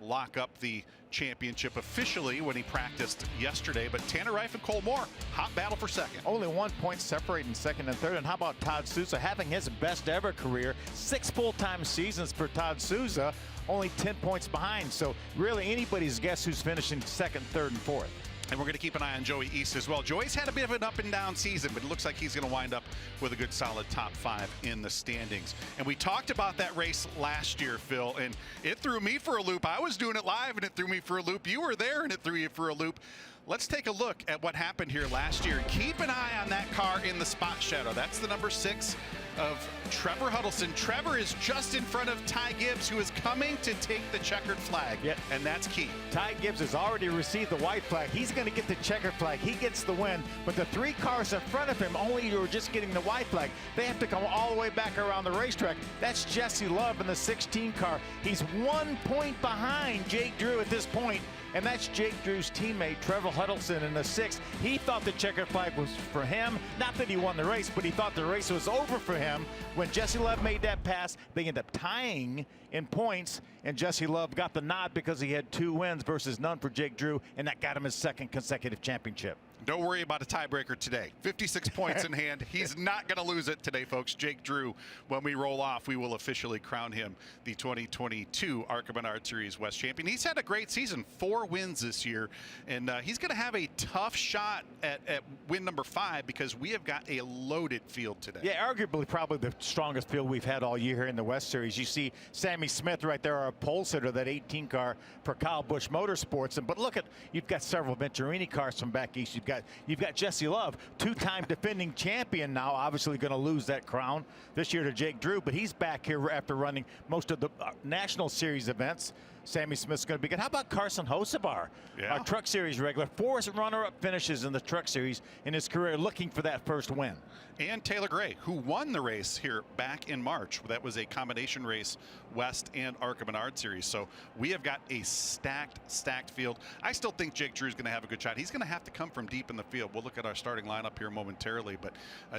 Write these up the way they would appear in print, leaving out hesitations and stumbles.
lock up the championship officially when he practiced yesterday. But Tanner Reif and Cole Moore, hot battle for second. Only 1 point separating second and third. And how about Todd Souza having his best ever career? 6 full-time seasons for Todd Souza, only 10 points behind. So really anybody's guess who's finishing second, third, and fourth. And we're going to keep an eye on Joey East as well. Joey's had a bit of an up and down season, but it looks like he's going to wind up with a good solid top 5 in the standings. And we talked about that race last year, Phil, and it threw me for a loop. I was doing it live and it threw me for a loop. You were there and it threw you for a loop. Let's take a look at what happened here last year. Keep an eye on that car in the spot shadow. That's the number 6 of Trevor Huddleston. Trevor is just in front of Ty Gibbs, who is coming to take the checkered flag, and that's key. Ty Gibbs has already received the white flag. He's going to get the checkered flag. He gets the win, but the 3 cars in front of him only are just getting the white flag. They have to come all the way back around the racetrack. That's Jesse Love in the 16 car. He's 1 point behind Jake Drew at this point, and that's Jake Drew's teammate, Trevor Huddleston, in the 6th. He thought the checkered flag was for him. Not that he won the race, but he thought the race was over for him. When Jesse Love made that pass, they ended up tying in points, and Jesse Love got the nod because he had 2 wins versus none for Jake Drew, and that got him his 2nd consecutive championship. Don't worry about a tiebreaker today. 56 points in hand. He's not going to lose it today, folks. Jake Drew, when we roll off, we will officially crown him the 2022 ARCA Menards Series West champion. He's had a great season, 4 wins this year, and he's going to have a tough shot at win number 5 because we have got a loaded field today. Yeah, arguably probably the strongest field we've had all year here in the West Series. You see Sammy Smith right there, our pole sitter, that 18 car for Kyle Busch Motorsports. But look at, you've got several Venturini cars from back east. You've got Jesse Love, 2-time defending champion now, obviously going to lose that crown this year to Jake Drew, but he's back here after running most of the National Series events. Sammy Smith's going to be good. How about Carson Hocevar, our Truck Series regular? 4 runner-up finishes in the Truck Series in his career, looking for that first win. And Taylor Gray, who won the race here back in March. That was a combination race, West and ARCA Menards Series. So we have got a stacked field. I still think Jake Drew's going to have a good shot. He's going to have to come from deep in the field. We'll look at our starting lineup here momentarily, but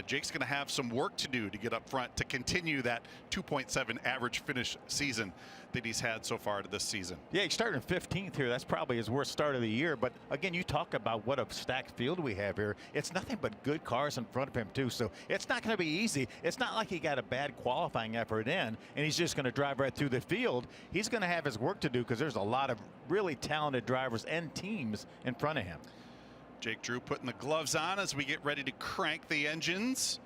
Jake's going to have some work to do to get up front to continue that 2.7 average finish season that he's had so far this season. Yeah, he's starting 15th here. That's probably his worst start of the year. But again, you talk about what a stacked field we have here. It's nothing but good cars in front of him too. So it's not going to be easy. It's not like he got a bad qualifying effort in and he's just going to drive right through the field. He's going to have his work to do because there's a lot of really talented drivers and teams in front of him. Jake Drew putting the gloves on as we get ready to crank the engines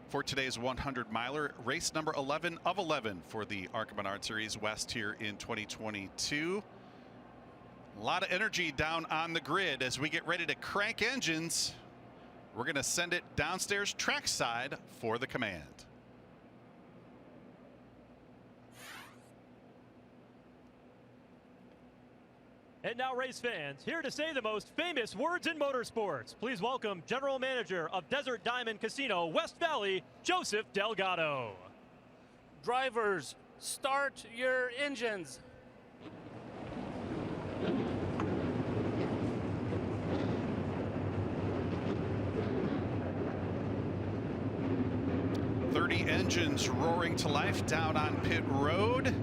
for today's 100-miler, race number 11 of 11 for the ARCA Menards Series West here in 2022. A lot of energy down on the grid as we get ready to crank engines. We're going to send it downstairs trackside for the command. And now, race fans, here to say the most famous words in motorsports. Please welcome General Manager of Desert Diamond Casino, West Valley, Joseph Delgado. Drivers, start your engines. Engines roaring to life down on pit road.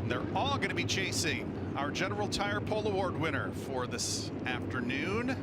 They're all going to be chasing our General Tire Pole Award winner for this afternoon.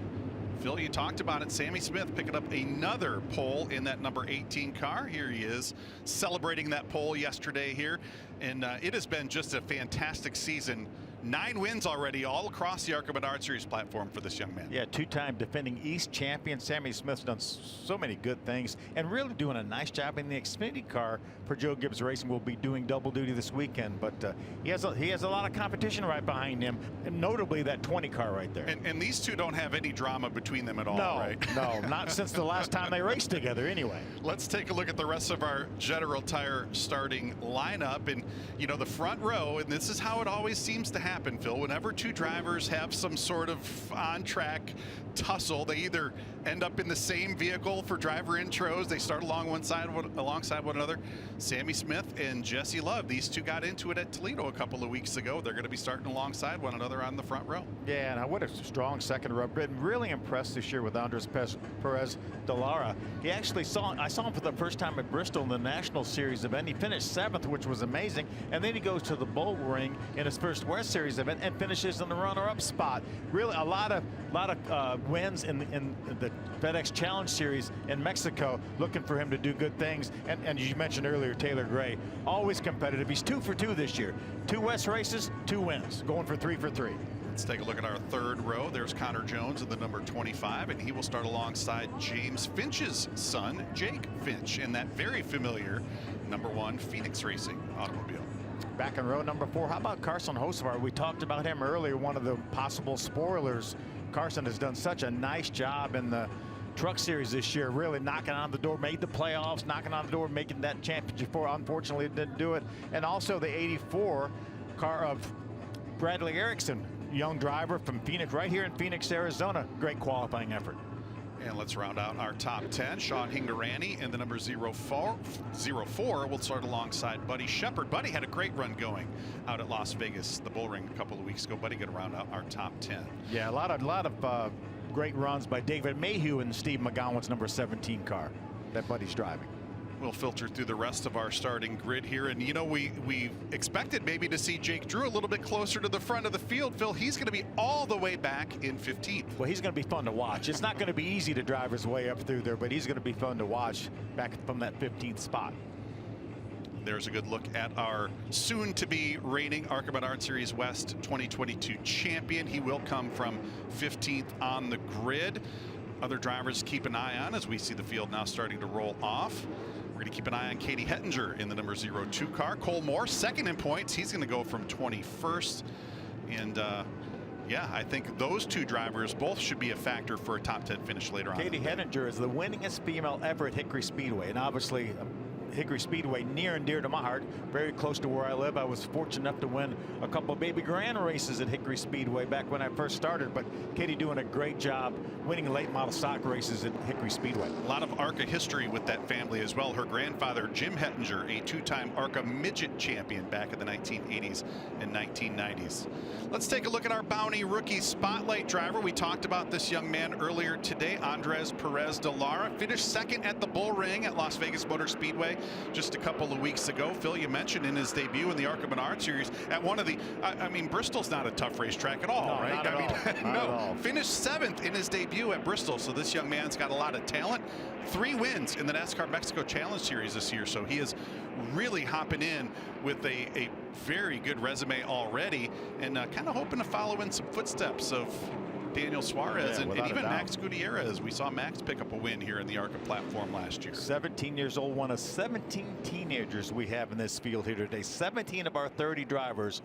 Phil, you talked about it. Sammy Smith picking up another pole in that number 18 car. Here he is celebrating that pole yesterday here. And it has been just a fantastic season. 9 wins already all across the ARCA Menards Series platform for this young man. Yeah, 2-time defending East champion. Sammy Smith's done so many good things and really doing a nice job in the Xfinity car for Joe Gibbs Racing. Will be doing double duty this weekend, but he has a lot of competition right behind him, and notably that 20 car right there. And these two don't have any drama between them at all, right? No, not since the last time they raced together anyway. Let's take a look at the rest of our General Tire starting lineup. And, you know, the front row, and this is how it always seems to happen. happen, Phil. Whenever two drivers have some sort of on-track tussle, they either end up in the same vehicle for driver intros. They start alongside one another. Sammy Smith and Jesse Love, these two got into it at Toledo a couple of weeks ago. They're going to be starting alongside one another on the front row. Yeah, and what a strong second row. Been really impressed this year with Andres Perez de Lara. I saw him for the first time at Bristol in the National Series event. He finished 7th, which was amazing. And then he goes to the Bull Ring in his first West Series event and finishes in the runner-up spot. Really, a lot of wins in the FedEx Challenge Series in Mexico. Looking for him to do good things. And you mentioned earlier, Taylor Gray, always competitive. He's 2 for 2 this year. 2 West races, 2 wins, going for 3 for 3. Let's take a look at our third row. There's Connor Jones in the number 25, and he will start alongside James Finch's son, Jake Finch, in that very familiar number 1 Phoenix Racing automobile. Back in row number 4, how about Carson Hocevar? We talked about him earlier, one of the possible spoilers. Carson has done such a nice job in the Truck Series this year, really knocking on the door, made the playoffs, knocking on the door, making that championship for. Unfortunately, it didn't do it. And also the 84 car of Bradley Erickson, young driver from Phoenix, right here in Phoenix, Arizona. Great qualifying effort. And let's round out our top 10. Sean Hingarani in the number 04 will start alongside Buddy Shepard. Buddy had a great run going out at Las Vegas, the Bull Ring, a couple of weeks ago. Buddy going to round out our top 10. Yeah, a lot of great runs by David Mayhew in Steve McGowan's number 17 car that Buddy's driving. We'll filter through the rest of our starting grid here, and you know, we expected maybe to see Jake Drew a little bit closer to the front of the field. Phil, he's going to be all the way back in 15th. Well, he's going to be fun to watch. It's not going to be easy to drive his way up through there, but he's going to be fun to watch back from that 15th spot. There's a good look at our soon-to-be reigning ARCA Menards Series West 2022 champion. He will come from 15th on the grid. Other drivers keep an eye on as we see the field now starting to roll off. We're going to keep an eye on Katie Hettinger in the number 02 car. Cole Moore, second in points. He's going to go from 21st. And yeah, I think those two drivers both should be a factor for a top 10 finish later on. Katie Hettinger is the winningest female ever at Hickory Speedway. And obviously, Hickory Speedway near and dear to my heart, very close to where I live. I was fortunate enough to win a couple of Baby Grand races at Hickory Speedway back when I first started, but Katie doing a great job winning late model stock races at Hickory Speedway. A lot of ARCA history with that family as well. Her grandfather, Jim Hettinger, a 2-time ARCA midget champion back in the 1980s and 1990s. Let's take a look at our Bounty Rookie Spotlight driver. We talked about this young man earlier today, Andres Perez de Lara. Finished second at the Bull Ring at Las Vegas Motor Speedway just a couple of weeks ago. Phil, you mentioned in his debut in the ARCA Menards Series at one of the, I mean, Bristol's not a tough racetrack at all, no, right? Not at all. Not at all. Finished 7th in his debut at Bristol. So this young man's got a lot of talent. 3 wins in the NASCAR Mexico Challenge Series this year. So he is really hopping in with a very good resume already, and kind of hoping to follow in some footsteps of Daniel Suarez and even Max Gutierrez. We saw Max pick up a win here in the ARCA platform last year. 17 years old, one of 17 teenagers we have in this field here today. 17 of our 30 drivers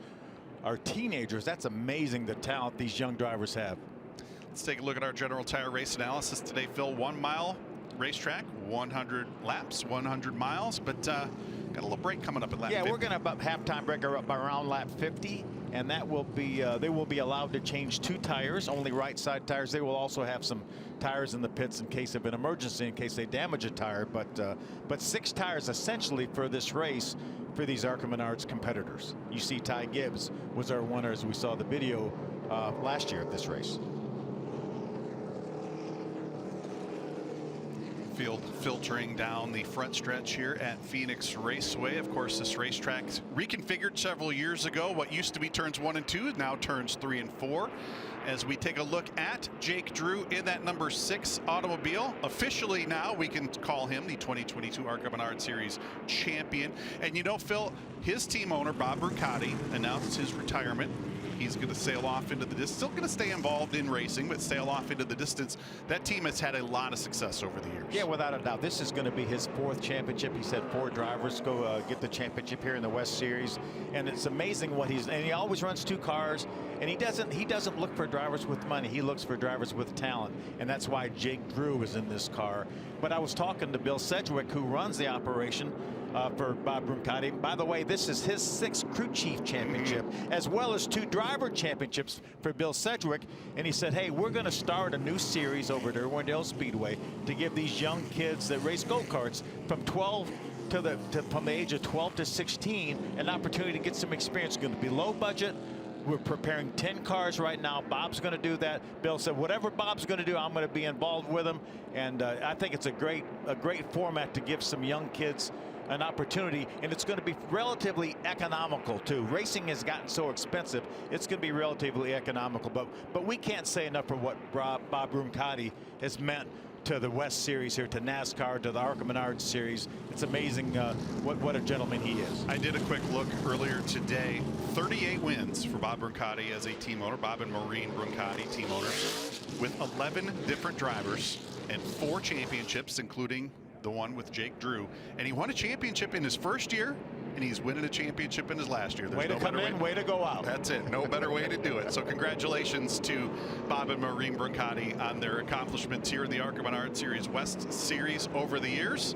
are teenagers. That's amazing, the talent these young drivers have. Let's take a look at our general tire race analysis today, Phil. 1 mile racetrack, 100 laps, 100 miles, but got a little break coming up at lap 50. We're going to have a halftime break up around lap 50, and that will be they will be allowed to change 2 tires, only right side tires. They will also have some tires in the pits in case of an emergency, in case they damage a tire, but 6 tires essentially for this race for these ARCA Menards competitors. You see Ty Gibbs was our winner as we saw the video last year of this race. Field filtering down the front stretch here at Phoenix Raceway. Of course, this racetrack reconfigured several years ago. What used to be turns 1 and 2 now turns 3 and 4. As we take a look at Jake Drew in that number 6 automobile. Officially now we can call him the 2022 ARCA Menards Series champion. And you know, Phil, his team owner Bob Brucati announced his retirement. He's going to sail off into the distance. Still going to stay involved in racing, but sail off into the distance. That team has had a lot of success over the years. Yeah, without a doubt. This is going to be his 4th championship. He said 4 drivers go get the championship here in the West Series, and it's amazing what and he always runs 2 cars, and he doesn't look for drivers with money. He looks for drivers with talent, and that's why Jake Drew is in this car. But I was talking to Bill Sedgwick, who runs the operation for Bob Bruncotti. By the way, this is his 6th crew chief championship, as well as 2 driver championships for Bill Sedgwick. And he said, hey, we're going to start a new series over at Irwindale Speedway to give these young kids that race go-karts from from the age of 12 to 16 an opportunity to get some experience. It's going to be low budget. We're preparing 10 cars right now. Bob's going to do that. Bill said, whatever Bob's going to do, I'm going to be involved with him. And I think it's a great format to give some young kids an opportunity, and it's going to be relatively economical too. Racing has gotten so expensive, it's going to be relatively economical. But we can't say enough for what Bob Bruncotti has meant to the West Series here, to NASCAR, to the ARCA Menards Series. It's amazing what a gentleman he is. I did a quick look earlier today. 38 wins for Bob Bruncotti as a team owner. Bob and Maureen Bruncotti, team owners, with 11 different drivers and 4 championships, including the one with Jake Drew. And he won a championship in his first year, and he's winning a championship in his last year. There's way to come in, way to go out. That's it. No better way to do it. So congratulations to Bob and Maureen Bruncotti on their accomplishments here in the ARCA Menards Series West Series over the years.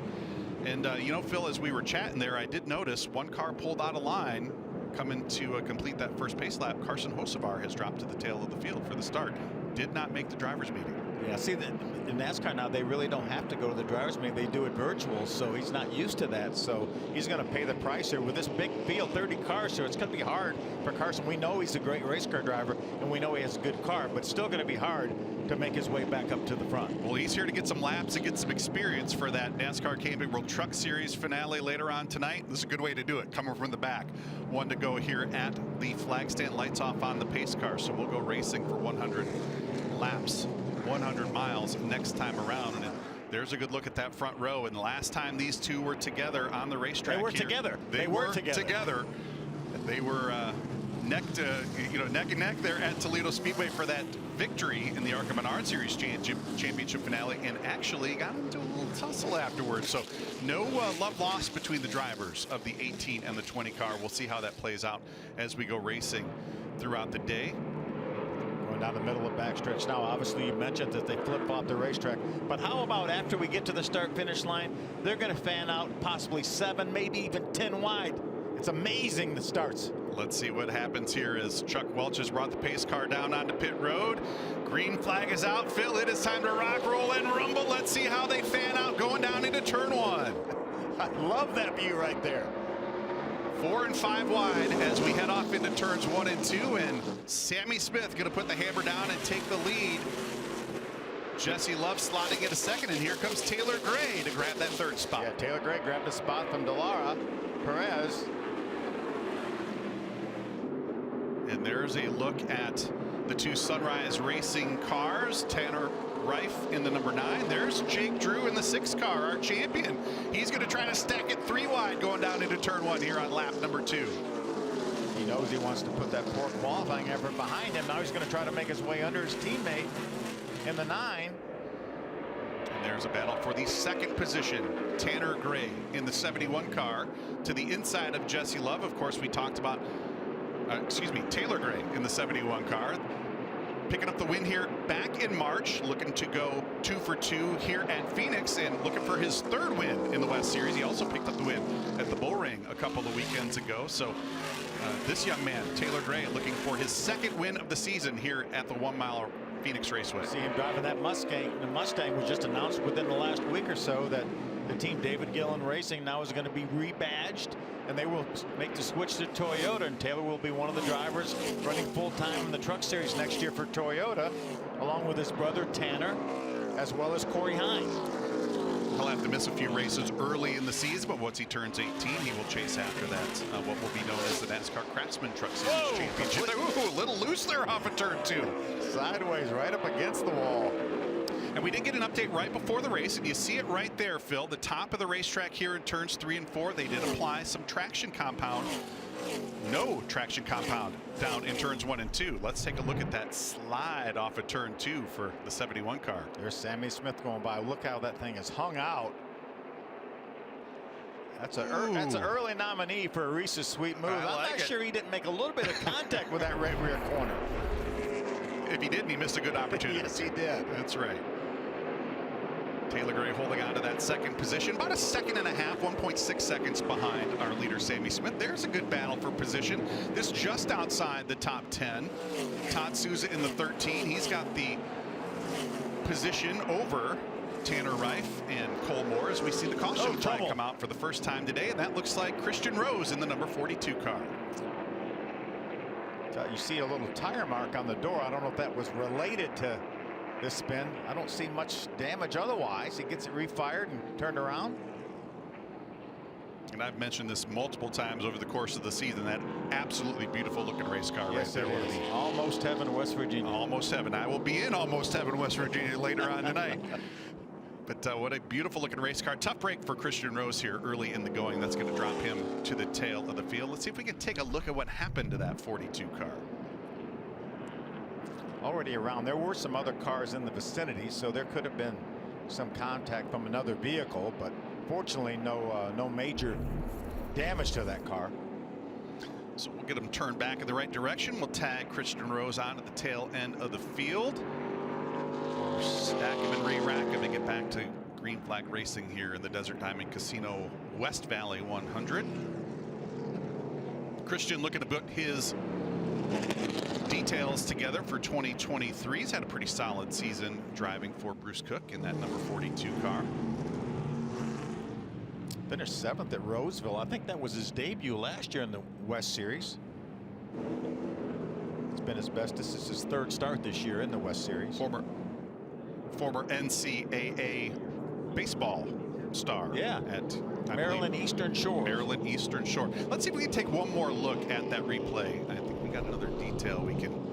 And you know, Phil, as we were chatting there, I did notice one car pulled out of line coming to complete that first pace lap. Carson Hocevar has dropped to the tail of the field for the start. Did not make the driver's meeting. Yeah, see, in NASCAR now, they really don't have to go to the driver's meeting. They do it virtual, so he's not used to that. So he's going to pay the price here with this big field, 30 cars. So it's going to be hard for Carson. We know he's a great race car driver, and we know he has a good car, but it's still going to be hard to make his way back up to the front. Well, he's here to get some laps and get some experience for that NASCAR Camping World Truck Series finale later on tonight. This is a good way to do it, coming from the back. One to go here at the flag stand, lights off on the pace car. So we'll go racing for 100 laps, 100 miles next time around. And there's a good look at that front row. And the last time these two were together on the racetrack, they were together. They were together. They were neck and neck there at Toledo Speedway for that victory in the ARCA Menards Series championship finale, and actually got into a little tussle afterwards. So no love lost between the drivers of the 18 and the 20 car. We'll see how that plays out as we go racing throughout the day. Going down the middle of the backstretch now. Obviously, you mentioned that they flip off the racetrack, but how about after we get to the start finish line, they're going to fan out possibly 7, maybe even 10 wide. It's amazing the starts. Let's see what happens here as Chuck Welch has brought the pace car down onto pit road. Green flag is out. Phil, it is time to rock, roll, and rumble. Let's see how they fan out going down into turn 1. I love that view right there. 4 and 5 wide as we head off into turns 1 and 2, and Sammy Smith going to put the hammer down and take the lead. Jesse Love slotting in a second, and here comes Taylor Gray to grab that 3rd spot. Yeah, Taylor Gray grabbed a spot from Delara Perez. And there's a look at the 2 Sunrise Racing cars. Tanner Reif in the number 9. There's Jake Drew in the 6 car, our champion. He's going to try to stack it 3 wide going down into turn 1 here on lap number 2. He knows he wants to put that poor qualifying effort behind him. Now he's going to try to make his way under his teammate in the 9. And there's a battle for the 2nd position. Tanner Gray in the 71 car to the inside of Jesse Love. Of course, we talked about Taylor Gray in the 71 car, picking up the win here back in March, looking to go 2 for 2 here at Phoenix and looking for his 3rd win in the West Series. He also picked up the win at the Bull Ring a couple of weekends ago. So this young man, Taylor Gray, looking for his 2nd win of the season here at the 1 Mile Phoenix Raceway. See him driving that Mustang. The Mustang was just announced within the last week or so that the team David Gillen Racing now is going to be rebadged, and they will make the switch to Toyota, and Taylor will be one of the drivers running full-time in the Truck Series next year for Toyota, along with his brother Tanner, as well as Corey Hines. He'll have to miss a few races early in the season, but once he turns 18, he will chase after that what will be known as the NASCAR Craftsman Truck Series Championship. Ooh, a little loose there off of turn 2. Sideways, right up against the wall. And we did get an update right before the race, and you see it right there, Phil. The top of the racetrack here in turns 3 and 4, they did apply some traction compound. No traction compound down in turns 1 and 2. Let's take a look at that slide off of turn 2 for the 71 car. There's Sammy Smith going by. Look how that thing is hung out. That's an early nominee for a Reese's Sweet move. I'm not sure he didn't make a little bit of contact with that right rear corner. If he didn't, he missed a good opportunity. Yes, he did. That's right. Taylor Gray holding on to that second position, about a second and a half, 1.6 seconds behind our leader, Sammy Smith. There's a good battle for position. This just outside the top 10. Todd Souza in the 13. He's got the position over Tanner Reif and Cole Moore as we see the caution flag come out for the first time today, and that looks like Christian Rose in the number 42 car. You see a little tire mark on the door. I don't know if that was related to this spin. I don't see much damage otherwise. He gets it refired and turned around. And I've mentioned this multiple times over the course of the season, that absolutely beautiful looking race car Yes, right there. it is. Almost heaven, West Virginia. Almost heaven. I will be in almost heaven, West Virginia later on tonight. But what a beautiful looking race car. Tough break for Christian Rose here early in the going. That's going to drop him to the tail of the field. Let's see if we can take a look at what happened to that 42 car. Already around. There were some other cars in the vicinity, so there could have been some contact from another vehicle, but fortunately no major damage to that car. So we'll get him turned back in the right direction. We'll tag Christian Rose onto the tail end of the field. Stack him and re-rack him and get back to green flag racing here in the Desert Diamond Casino West Valley 100. Christian looking to put his details together for 2023. He's had a pretty solid season driving for Bruce Cook in that number 42 car. Finished 7th at Roseville. I think that was his debut last year in the West Series. It's been his best. This is his 3rd start this year in the West Series. Former NCAA baseball star. Yeah. At Maryland Eastern Shore. Maryland Eastern Shore. Let's see if we can take one more look at that replay. I think we got another detail. We can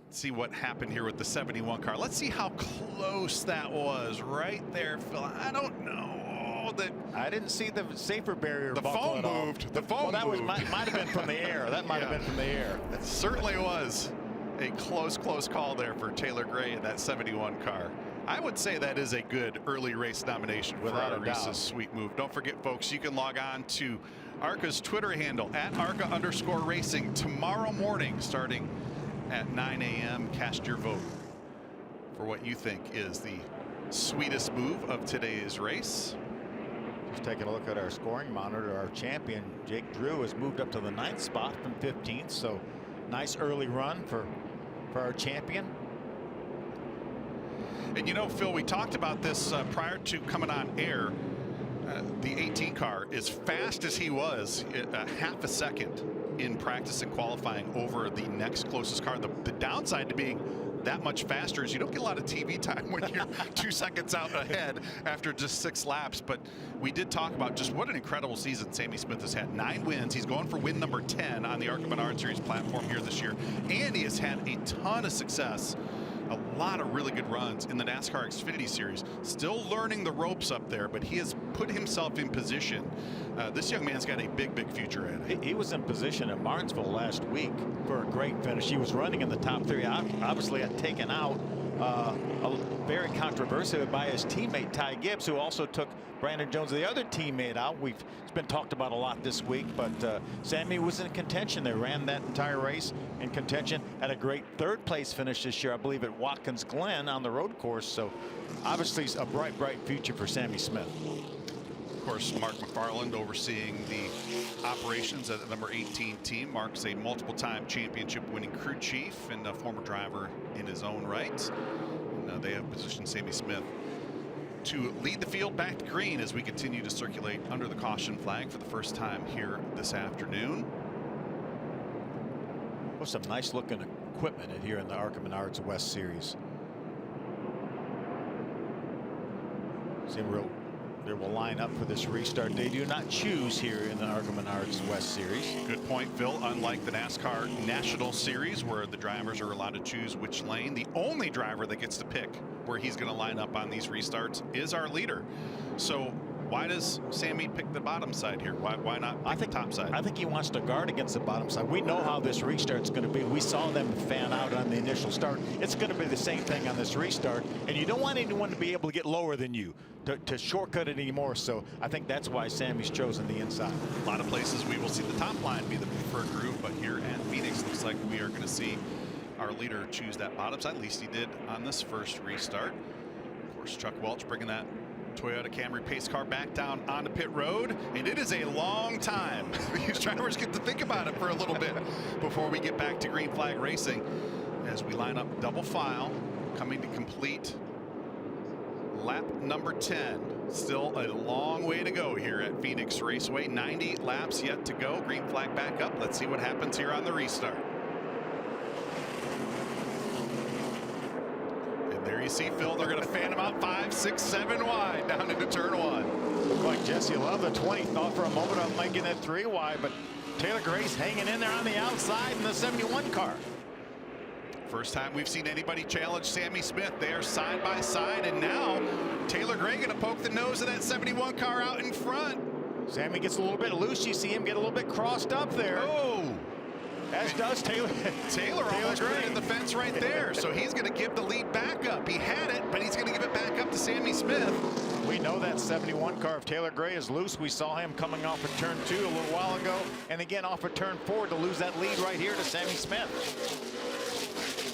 see what happened here with the 71 car. Let's see how close that was right there, Phil. I don't know. I didn't see the safer barrier. The foam moved. The foam moved. Might have been from the air. That might have been from the air. It certainly was a close call there for Taylor Gray in that 71 car. I would say that is a good early race nomination without a Reese's Sweet Move. Don't forget, folks, you can log on to ARCA's Twitter handle at ARCA_racing tomorrow morning starting at 9 a.m. Cast your vote for what you think is the sweetest move of today's race. Just taking a look at our scoring monitor. Our champion, Jake Drew, has moved up to the 9th spot from 15th. So nice early run for our champion. And you know, Phil, we talked about this prior to coming on air. The 18 car, as fast as he was, half a second in practice and qualifying over the next closest car. The downside to being that much faster is you don't get a lot of TV time when you're 2 seconds out ahead after just 6 laps. But we did talk about just what an incredible season Sammy Smith has had. 9 wins. He's going for win number 10 on the ARCA Menards Series platform here this year. And he has had a ton of success. A lot of really good runs in the NASCAR Xfinity Series. Still learning the ropes up there, but he has put himself in position. This young man's got a big future ahead. He was in position at Martinsville last week for a great finish. He was running in the top 3. Obviously got taken out very controversial by his teammate Ty Gibbs, who also took Brandon Jones, the other teammate, out. It's been talked about a lot this week, but Sammy was in contention. They ran that entire race in contention. Had a great 3rd place finish this year, I believe, at Watkins Glen on the road course. So obviously a bright future for Sammy Smith. Of course, Mark McFarland overseeing the operations at the number 18 team. Mark's a multiple-time championship winning crew chief and a former driver in his own right. And, they have positioned Sammy Smith to lead the field back to green as we continue to circulate under the caution flag for the first time here this afternoon. Well, some nice looking equipment in here in the ARCA Menards West Series. They will line up for this restart. They do not choose here in the ARCA Menards West Series. Good point, Phil. Unlike the NASCAR National Series, where the drivers are allowed to choose which lane, the only driver that gets to pick where he's going to line up on these restarts is our leader. So why does Sammy pick the bottom side here? Why not pick the top side? I think he wants to guard against the bottom side. We know how this restart's going to be. We saw them fan out on the initial start. It's going to be the same thing on this restart, and you don't want anyone to be able to get lower than you to shortcut it anymore. So I think that's why Sammy's chosen the inside. A lot of places we will see the top line be the preferred group, but here at Phoenix looks like we are going to see our leader choose that bottom side. At least he did on this first restart. Of course, Chuck Welch bringing that Toyota Camry pace car back down onto pit road, and it is a long time. These drivers get to think about it for a little bit before we get back to green flag racing as we line up double file, coming to complete lap number 10. Still a long way to go here at Phoenix Raceway. 90 laps yet to go. Green flag back up. Let's see what happens here on the restart. And there you see, Phil, they're going to fan him out 5, 6, 7 wide down into turn 1. Looked like Jesse Love, the 20, thought for a moment of making it 3 wide, but Taylor Gray's hanging in there on the outside in the 71 car. First time we've seen anybody challenge Sammy Smith. They are side by side, and now Taylor Gray going to poke the nose of that 71 car out in front. Sammy gets a little bit loose. You see him get a little bit crossed up there. Oh, as does Taylor. Taylor almost put it in the fence right there. So he's going to give the lead back up. He had it, but he's going to give it back up to Sammy Smith. We know that 71 car, if Taylor Gray is loose, we saw him coming off of turn 2 a little while ago, and again off of turn 4 to lose that lead right here to Sammy Smith.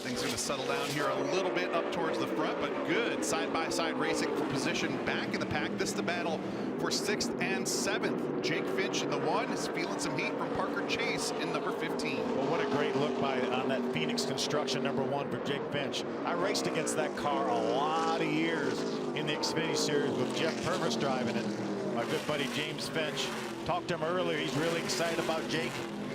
Things going to settle down here a little bit up towards the front, but good side-by-side racing for position back in the pack. This is the battle for 6th and 7th. Jake Finch in the 1 is feeling some heat from Parker Chase in number 15. Well, what a great look on that Phoenix Construction number 1 for Jake Finch. I raced against that car a lot of years in the Xfinity Series with Jeff Purvis driving it. My good buddy James Finch talked to him earlier. He's really excited about Jake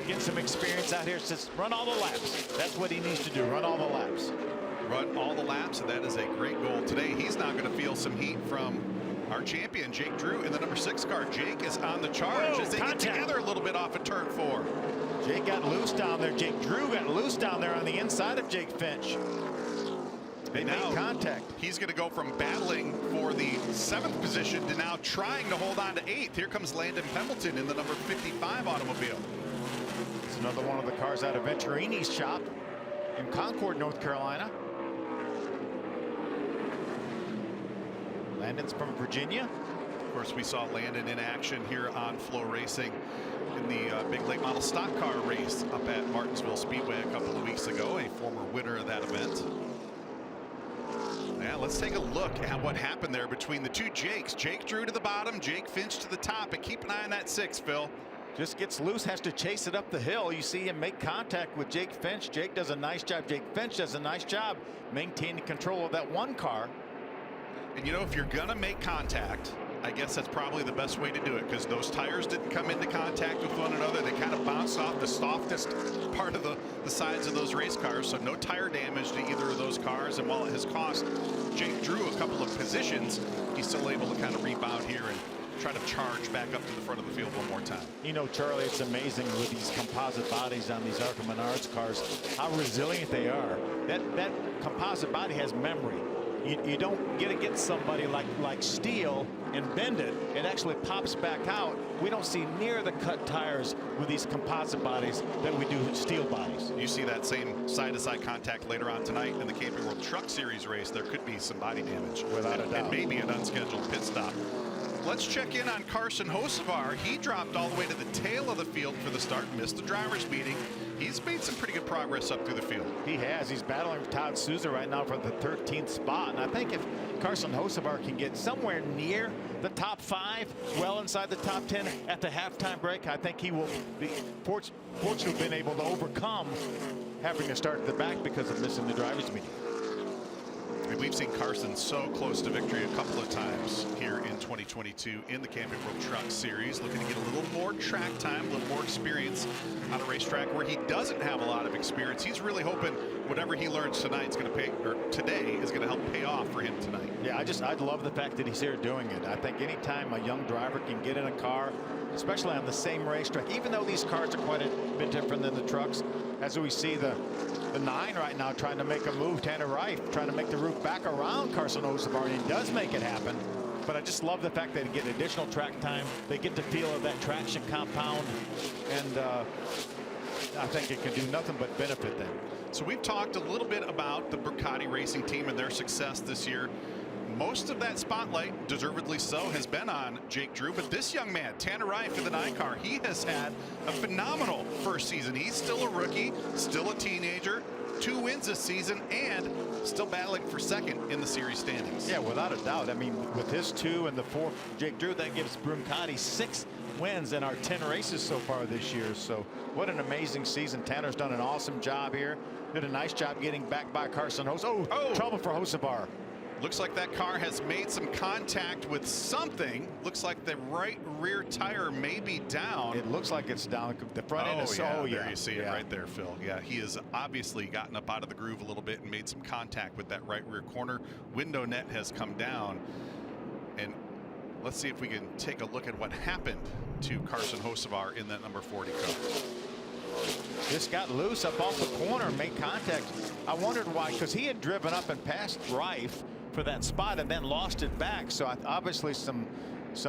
getting some experience out here. Says run all the laps. That's what he needs to do. Run all the laps. Run all the laps, and that is a great goal today. He's now going to feel some heat from our champion Jake Drew in the number 6 car. Jake is on the charge as they get together a little bit off of turn 4. Jake got loose down there. Jake Drew got loose down there on the inside of Jake Finch. They made contact. He's going to go from battling for the 7th position to now trying to hold on to 8th. Here comes Landon Pembleton in the number 55 automobile. It's another one of the cars out of Venturini's shop in Concord, North Carolina. Landon's from Virginia. Of course, we saw Landon in action here on Flow Racing in the big late model stock car race up at Martinsville Speedway a couple of weeks ago, a former winner of that event. Yeah, let's take a look at what happened there between the two Jakes. Jake Drew to the bottom, Jake Finch to the top, and keep an eye on that 6, Phil. Just gets loose, has to chase it up the hill. You see him make contact with Jake Finch. Jake does a nice job. Jake Finch does a nice job maintaining control of that 1 car. And you know, if you're gonna make contact, I guess that's probably the best way to do it, because those tires didn't come into contact with one another. They kind of bounced off the softest part of the sides of those race cars, so no tire damage to either of those cars. And while it has cost Jake Drew a couple of positions, he's still able to kind of rebound here and try to charge back up to the front of the field one more time. You know, Charlie, it's amazing with these composite bodies on these ARCA Menards cars, how resilient they are. That composite body has memory. You don't get against somebody like steel and bend it. It actually pops back out. We don't see near the cut tires with these composite bodies that we do with steel bodies. You see that same side-to-side contact later on tonight in the Camping World Truck Series race. There could be some body damage. Without a doubt. And maybe an unscheduled pit stop. Let's check in on Carson Hocevar. He dropped all the way to the tail of the field for the start, missed the driver's meeting. He's made some pretty good progress up through the field. He has. He's battling with Todd Souza right now for the 13th spot. And I think if Carson Hocevar can get somewhere near the top 5, well inside the top 10 at the halftime break, I think he will be fortunately been able to overcome having to start at the back because of missing the driver's meeting. And we've seen Carson so close to victory a couple of times here in 2022 in the Camping World Truck Series, looking to get a little more track time, a little more experience on a racetrack where he doesn't have a lot of experience. He's really hoping whatever he learns tonight is going to pay, or today is going to help pay off for him tonight. Yeah, I love the fact that he's here doing it. I think anytime a young driver can get in a car, especially on the same racetrack, even though these cars are quite a bit different than the trucks, as we see the 9 right now trying to make a move, Tanner Reif trying to make the roof back around Carson Hocevar, and he does make it happen. But I just love the fact that they get additional track time. They get the feel of that traction compound, and I think it can do nothing but benefit them. So we've talked a little bit about the Ducati racing team and their success this year. most of that spotlight, deservedly so, has been on Jake Drew. But this young man, Tanner Reif in the 9 car, he has had a phenomenal first season. He's still a rookie, still a teenager, 2 wins this season, and still battling for second in the series standings. Yeah, without a doubt. I mean, with his 2 and the 4, Jake Drew, that gives Bruncotti 6 wins in our 10 races so far this year. So what an amazing season. Tanner's done an awesome job here. Did a nice job getting back by Carson Hocevar. Oh, trouble for Hocevar. Looks like that car has made some contact with something. Looks like the right rear tire may be down. It looks like it's down. The front end is there you see it right there, Phil. Yeah, he has obviously gotten up out of the groove a little bit and made some contact with that right rear corner. Window net has come down. And let's see if we can take a look at what happened to Carson Hocevar in that number 40 car. Just got loose up off the corner, made contact. I wondered why, because he had driven up and passed Reif for that spot and then lost it back. So obviously some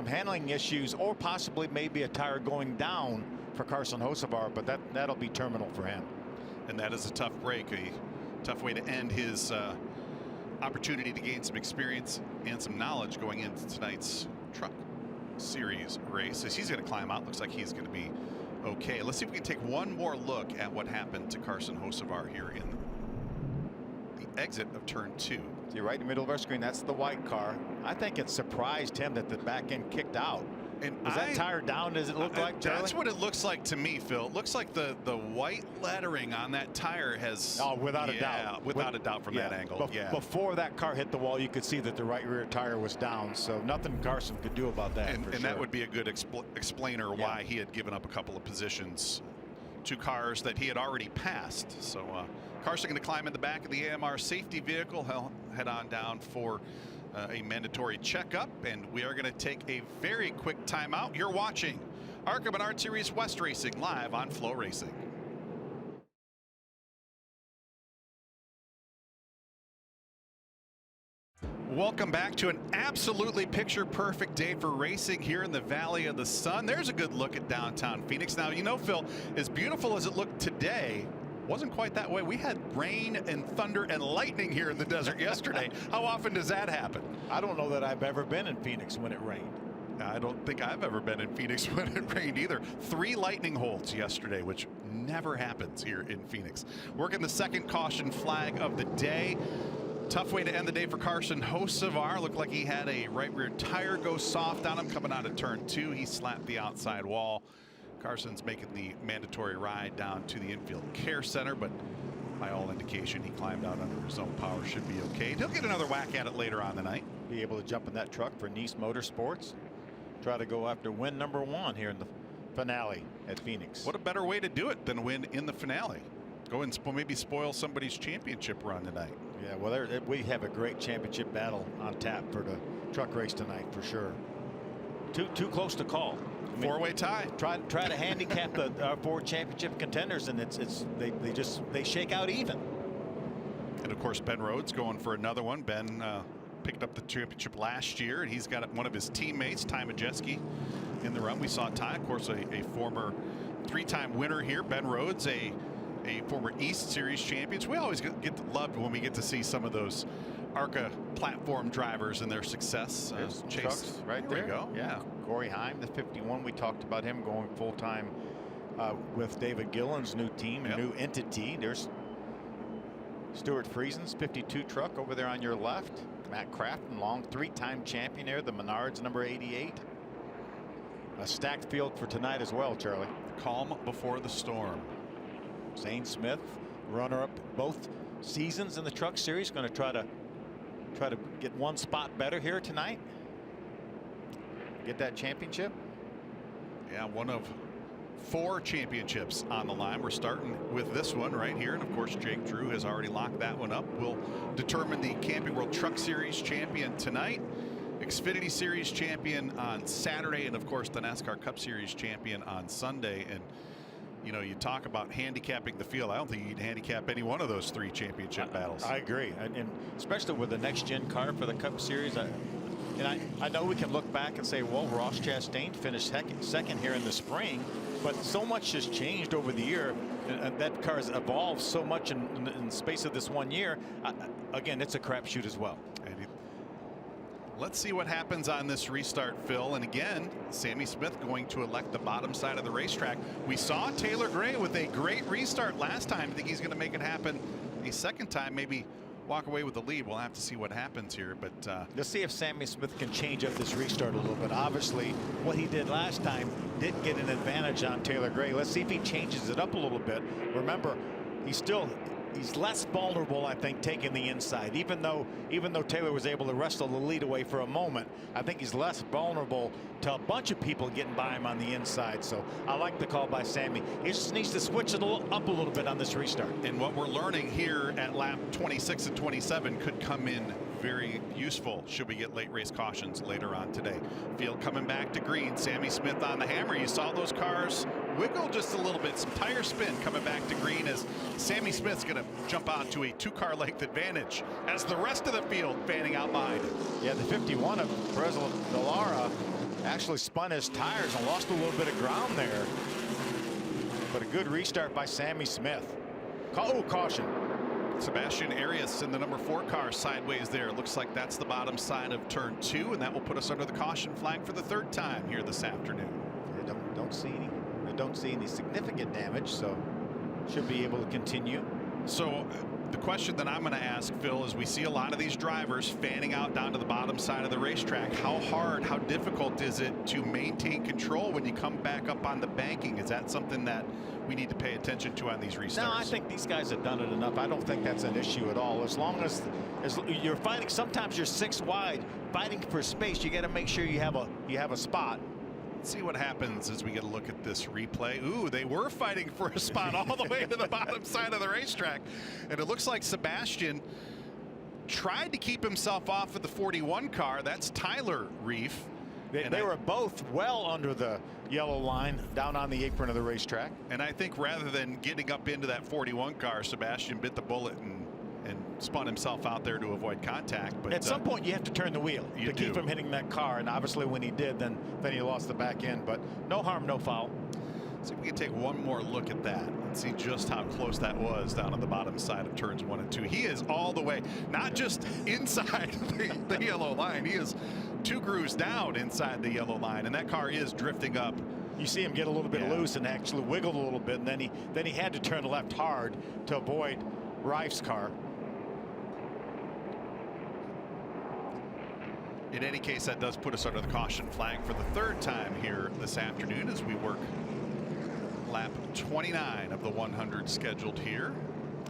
handling issues, or possibly maybe a tire going down for Carson Hocevar, but that'll be terminal for him. And that is a tough break, a tough way to end his opportunity to gain some experience and some knowledge going into tonight's truck series race. As he's going to climb out, looks like he's going to be okay. Let's see if we can take one more look at what happened to Carson Hocevar here in the exit of turn 2. You're right in the middle of our screen. That's the white car. I think it surprised him that the back end kicked out. And was that tire down? Does it look like, Charlie? That's what it looks like to me, Phil. It looks like the white lettering on that tire has. Oh, without a doubt. Without a doubt from that angle. Before that car hit the wall, you could see that the right rear tire was down. So nothing Carson could do about that. And that would be a good explainer why he had given up a couple of positions to cars that he had already passed. So Carson going to climb in the back of the AMR safety vehicle. He'll head on down for a mandatory checkup, and we are going to take a very quick timeout. You're watching ARCA Menards Series West Racing live on Flow Racing. Welcome back to an absolutely picture-perfect day for racing here in the Valley of the Sun. There's a good look at downtown Phoenix. Now, you know, Phil, as beautiful as it looked today, wasn't quite that way. We had rain and thunder and lightning here in the desert yesterday. How often does that happen? I don't know that I've ever been in Phoenix when it rained. I don't think I've ever been in Phoenix when it rained either. 3 lightning holds yesterday, which never happens here in Phoenix. Working the second caution flag of the day. Tough way to end the day for Carson Hocevar. Looked like he had a right rear tire go soft on him coming out of turn 2. He slapped the outside wall. Carson's making the mandatory ride down to the infield care center, but by all indication, he climbed out under his own power, should be okay. He'll get another whack at it later on the night. Be able to jump in that truck for Nice Motorsports. Try to go after win number 1 here in the finale at Phoenix. What a better way to do it than win in the finale. Go and maybe spoil somebody's championship run tonight. Yeah, well, we have a great championship battle on tap for the truck race tonight for sure. Too close to call. 4-way tie. Try to handicap the 4 championship contenders, and they shake out even. And of course, Ben Rhodes going for another one. Ben picked up the championship last year, and he's got one of his teammates, Ty Majeski, in the run. We saw Ty, of course, a former 3-time winner here. Ben Rhodes, a former East Series champion. So we always get loved when we get to see some of those ARCA platform drivers and their success. Chase right there. We go. Yeah. Corey Heim, the 51. We talked about him going full time with David Gillen's new team, new entity. There's Stuart Friesen's 52 truck over there on your left. Matt Crafton, long 3-time champion there, the Menards number 88. A stacked field for tonight as well, Charlie. Calm before the storm. Zane Smith, runner-up both seasons in the truck series, going to try to get 1 spot better here tonight. Get that championship. Yeah, one of 4 championships on the line. We're starting with this one right here, and of course Jake Drew has already locked that one up. We'll determine the Camping World Truck Series champion tonight, Xfinity Series champion on Saturday, and of course the NASCAR Cup Series champion on Sunday. And you know, you talk about handicapping the field. I don't think you'd handicap any one of those 3 championship battles. I agree, and especially with the next gen car for the Cup Series. I know we can look back and say, well, Ross Chastain finished second here in the spring, but so much has changed over the year, and that car has evolved so much in the space of this 1 year. Again, it's a crapshoot as well. let's see what happens on this restart, Phil. And again, Sammy Smith going to elect the bottom side of the racetrack. We saw Taylor Gray with a great restart last time. I think he's going to make it happen a second time, maybe walk away with the lead. We'll have to see what happens here, but let's see if Sammy Smith can change up this restart a little bit. Obviously, what he did last time did get an advantage on Taylor Gray. Let's see if he changes it up a little bit. Remember, he's less vulnerable, I think, taking the inside. Even though Taylor was able to wrestle the lead away for a moment, I think he's less vulnerable to a bunch of people getting by him on the inside. So I like the call by Sammy. He just needs to switch it up a little bit on this restart. And what we're learning here at lap 26 and 27 could come in very useful should we get late race cautions later on today. Field coming back to green. Sammy Smith on the hammer. You saw those cars wiggle just a little bit. Some tire spin coming back to green as Sammy Smith's going to jump out to a 2-car length advantage as the rest of the field fanning out behind him. Yeah, the 51 of Bresla Dallara actually spun his tires and lost a little bit of ground there. But a good restart by Sammy Smith. Oh, caution. Sebastian Arias in the number 4 car sideways there. Looks like that's the bottom side of turn 2, and that will put us under the caution flag for the 3rd time here this afternoon. I don't see any significant damage, so should be able to continue. So the question that I'm going to ask, Phil, is we see a lot of these drivers fanning out down to the bottom side of the racetrack. How hard, how difficult is it to maintain control when you come back up on the banking? Is that something that we need to pay attention to on these restarts? No, I think these guys have done it enough. I don't think that's an issue at all. As long as you're fighting, sometimes you're 6 wide, fighting for space. You got to make sure you have a spot. Let's see what happens as we get a look at this replay. Ooh, they were fighting for a spot all the way to the bottom side of the racetrack. And it looks like Sebastian tried to keep himself off of the 41 car. That's Tyler Reef. They were both well under the yellow line down on the apron of the racetrack. And I think rather than getting up into that 41 car, Sebastian bit the bullet and spun himself out there to avoid contact. But at some point you have to turn the wheel to keep him hitting that car, and obviously when he did, then he lost the back end. But no harm, no foul. See if we can take one more look at that and see just how close that was down on the bottom side of turns 1 and 2. He is all the way, not just inside the yellow line. He is 2 grooves down inside the yellow line, and that car is drifting up. You see him get a little bit loose and actually wiggled a little bit, and then he had to turn left hard to avoid Reif's car. In any case, that does put us under the caution flag for the 3rd time here this afternoon as we work lap 29 of the 100 scheduled here.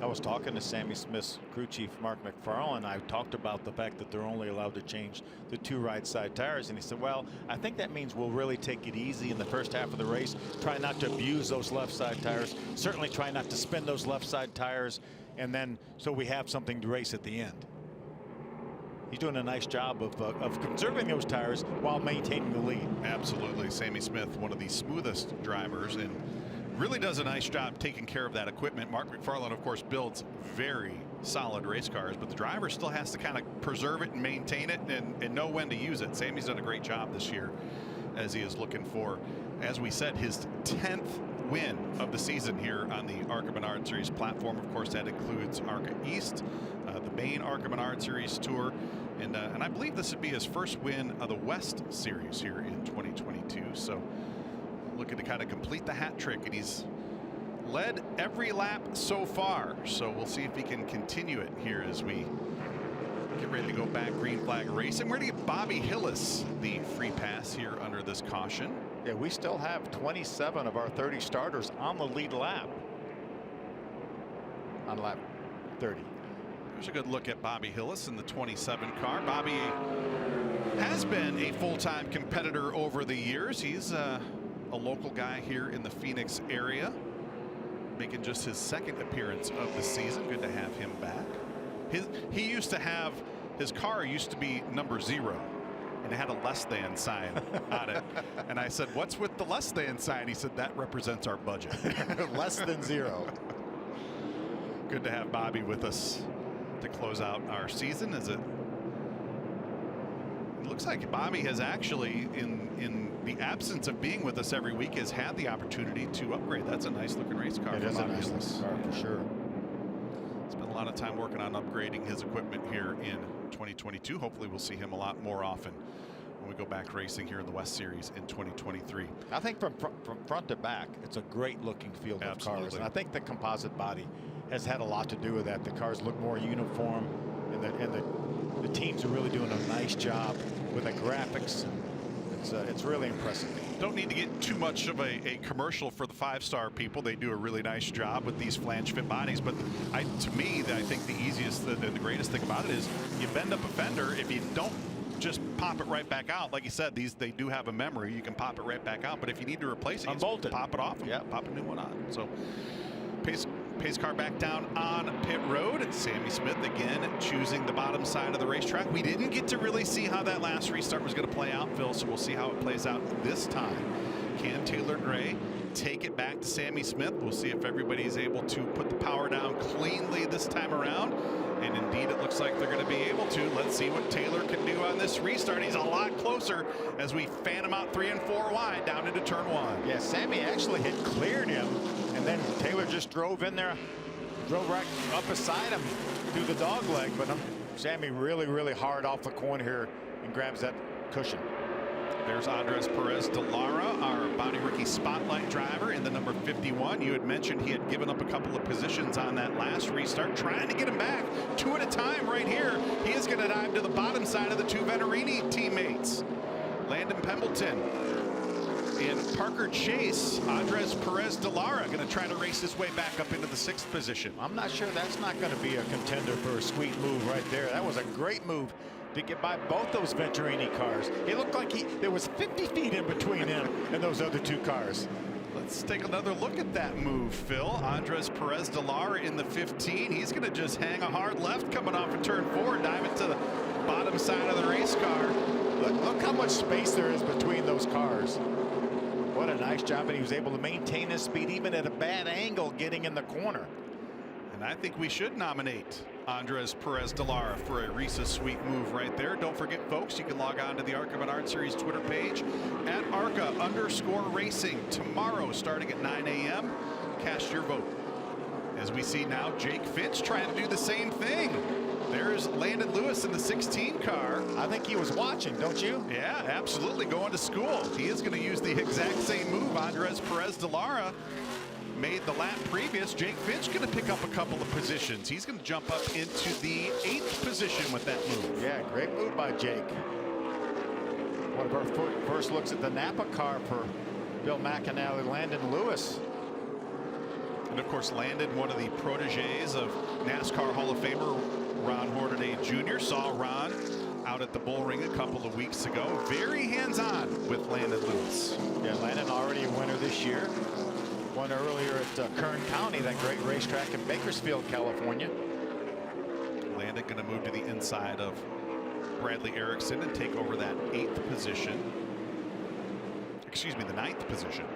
I was talking to Sammy Smith's crew chief, Mark McFarland. I talked about the fact that they're only allowed to change the 2 right side tires. And he said, well, I think that means we'll really take it easy in the first half of the race. Try not to abuse those left side tires. Certainly try not to spin those left side tires. And then so we have something to race at the end. He's doing a nice job of conserving those tires while maintaining the lead. Absolutely. Sammy Smith, one of the smoothest drivers, and really does a nice job taking care of that equipment. Mark McFarland, of course, builds very solid race cars, but the driver still has to kind of preserve it and maintain it and know when to use it. Sammy's done a great job this year as he is looking for, as we said, his 10th win of the season here on the ARCA Menards Series platform. Of course, that includes ARCA East, the main ARCA Menards Series Tour, and I believe this would be his first win of the West Series here in 2022. So looking to kind of complete the hat trick, and he's led every lap so far. So we'll see if he can continue it here as we get ready to go back green flag racing. We're going to get Bobby Hillis the free pass here under this caution. Yeah, we still have 27 of our 30 starters on the lead lap. On lap 30. There's a good look at Bobby Hillis in the 27 car. Bobby has been a full-time competitor over the years. He's a local guy here in the Phoenix area, making just his 2nd appearance of the season. Good to have him back. He used to have, his car used to be number 0, and it had a less than sign on it. And I said, what's with the less than sign? He said, that represents our budget. Less than 0. Good to have Bobby with us to close out our season. As it looks like Bobby has actually, in the absence of being with us every week, has had the opportunity to upgrade. That's a nice looking race car. It is a nice car for sure. Spent a lot of time working on upgrading his equipment here in 2022. Hopefully we'll see him a lot more often when we go back racing here in the West Series in 2023. I think from front to back, it's a great looking field of cars. And I think the composite body has had a lot to do with that. The cars look more uniform, and the teams are really doing a nice job with the graphics. It's really impressive. Don't need to get too much of a commercial for the 5-star people. They do a really nice job with these flange fit bodies. But to me, I think the easiest, the greatest thing about it is you bend up a fender. If you don't just pop it right back out, like you said, they do have a memory. You can pop it right back out. But if you need to replace it, you just pop it off. Yeah, pop a new one on. So pace car back down on pit road. Sammy Smith again choosing the bottom side of the racetrack. We didn't get to really see how that last restart was going to play out, Phil, so we'll see how it plays out this time. Can Taylor Gray take it back to Sammy Smith? We'll see if everybody is able to put the power down cleanly this time around. And indeed, it looks like they're going to be able to. Let's see what Taylor can do on this restart. He's a lot closer as we fan him out 3 and 4 wide down into turn 1. Yeah, Sammy actually had cleared him, and then Taylor just drove in there, drove right up beside him through the dog leg. But Sammy really hard off the corner here and grabs that cushion. There's Andres Perez de Lara, our Bounty Rookie Spotlight driver in the number 51. You had mentioned he had given up a couple of positions on that last restart, trying to get him back 2 at a time right here. He is going to dive to the bottom side of the 2 Venturini teammates. Landon Pembleton and Parker Chase. Andres Perez de Lara going to try to race his way back up into the 6th position. I'm not sure that's not going to be a contender for a sweet move right there. That was a great move to get by both those Venturini cars. It looked like there was 50 feet in between him and those other 2 cars. Let's take another look at that move, Phil. Andres Perez de Lara in the 15. He's going to just hang a hard left coming off of turn 4, dive into the bottom side of the race car. Look how much space there is between those cars. What a nice job, and he was able to maintain his speed even at a bad angle getting in the corner. And I think we should nominate Andres Perez de Lara for a Risa Sweet move right there. Don't forget, folks, you can log on to the ARCA Menards Series Twitter page at ARCA_racing tomorrow starting at 9 a.m. Cast your vote. As we see now, Jake Finch trying to do the same thing. There's Landon Lewis in the 16 car. I think he was watching, don't you? Yeah, absolutely, going to school. He is going to use the exact same move Andres Perez de Lara made the lap previous. Jake Finch going to pick up a couple of positions. He's going to jump up into the 8th position with that move. Yeah, great move by Jake. One of our first looks at the Napa car for Bill McAnally, Landon Lewis. And of course, Landon, one of the proteges of NASCAR Hall of Famer Ron Hornaday Jr. Saw Ron out at the Bull Ring a couple of weeks ago. Very hands-on with Landon Lewis. Yeah, Landon already a winner this year. Won earlier at Kern County, that great racetrack in Bakersfield, California. Landon going to move to the inside of Bradley Erickson and take over that 8th position. Excuse me, the 9th position.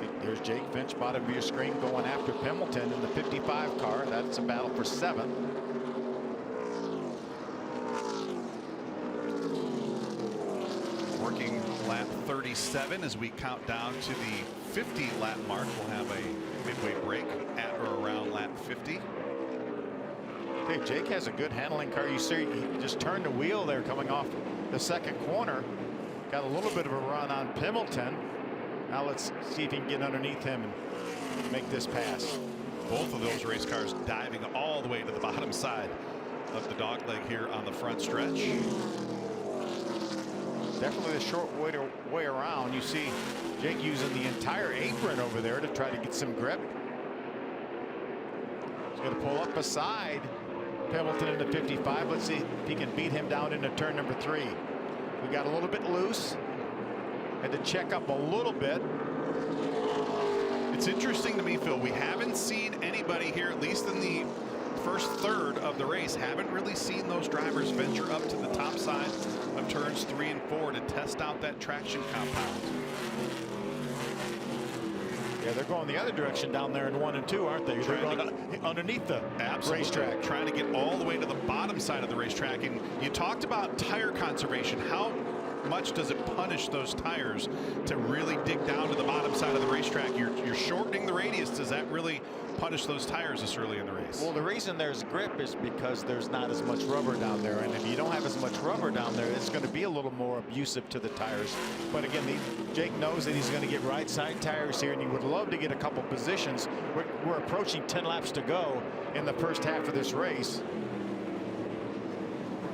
See, there's Jake Finch, bottom of your screen, going after Pembleton in the 55 car. That's a battle for 7th. Working lap 37 as we count down to the 50 lap mark. We'll have a midway break at or around lap 50. Hey, Jake has a good handling car. You see, he just turned the wheel there coming off the 2nd corner. Got a little bit of a run on Pembleton. Now let's see if he can get underneath him and make this pass. Both of those race cars diving all the way to the bottom side of the dogleg here on the front stretch. Definitely a short way around. You see Jake using the entire apron over there to try to get some grip. He's going to pull up beside Pembleton into 55. Let's see if he can beat him down into turn number 3. We got a little bit loose. Had to check up a little bit. It's interesting to me, Phil. We haven't seen anybody here, at least in the first third of the race, haven't really seen those drivers venture up to the top side of turns 3 and 4 to test out that traction compound. Yeah, they're going the other direction down there in 1 and 2, aren't they? They're going underneath the racetrack. Trying to get all the way to the bottom side of the racetrack. And you talked about tire conservation. How much does it punish those tires to really dig down to the bottom side of the racetrack? You're shortening the radius. Does that really punish those tires this early in the race? Well, the reason there's grip is because there's not as much rubber down there, and if you don't have as much rubber down there, it's going to be a little more abusive to the tires. But again, Jake knows that he's going to get right side tires here, and he would love to get a couple positions. We're approaching 10 laps to go in the first half of this race.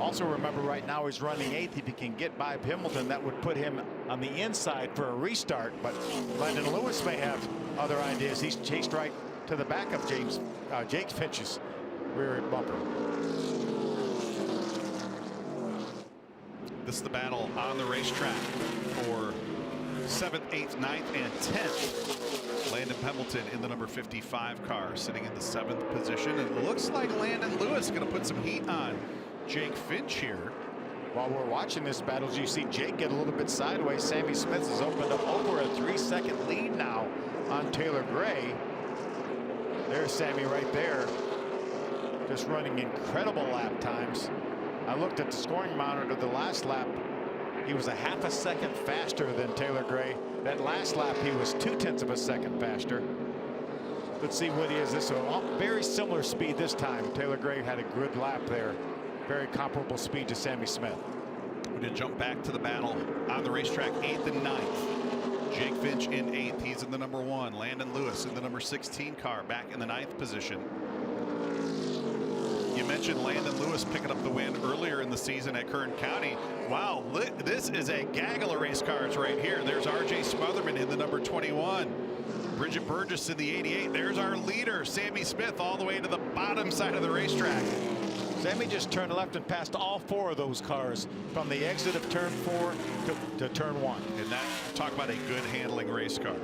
Also remember, right now he's running 8th. If he can get by Hamilton, that would put him on the inside for a restart. But Landon Lewis may have other ideas. He's chased right to the back of Jake Finch's rear bumper. This is the battle on the racetrack for 7th, 8th, 9th, and 10th. Landon Pendleton in the number 55 car, sitting in the 7th position. And it looks like Landon Lewis going to put some heat on Jake Finch here. While we're watching this battle, you see Jake get a little bit sideways. Sammy Smith has opened up over a 3-second lead now on Taylor Gray. There's Sammy right there, just running incredible lap times. I looked at the scoring monitor the last lap. He was a half a second faster than Taylor Gray. That last lap, he was 0.2 of a second faster. Let's see what he is. This very similar speed this time. Taylor Gray had a good lap there. Very comparable speed to Sammy Smith. We're going to jump back to the battle on the racetrack, 8th and 9th. Jake Finch in 8th. He's in the number 1. Landon Lewis in the number 16 car, back in the 9th position. You mentioned Landon Lewis picking up the win earlier in the season at Kern County. Wow, this is a gaggle of race cars right here. There's R.J. Smotherman in the number 21. Bridget Burgess in the 88. There's our leader, Sammy Smith, all the way to the bottom side of the racetrack. Sammy just turned left and passed all 4 of those cars from the exit of turn 4 to turn 1. And that, talk about a good handling race car.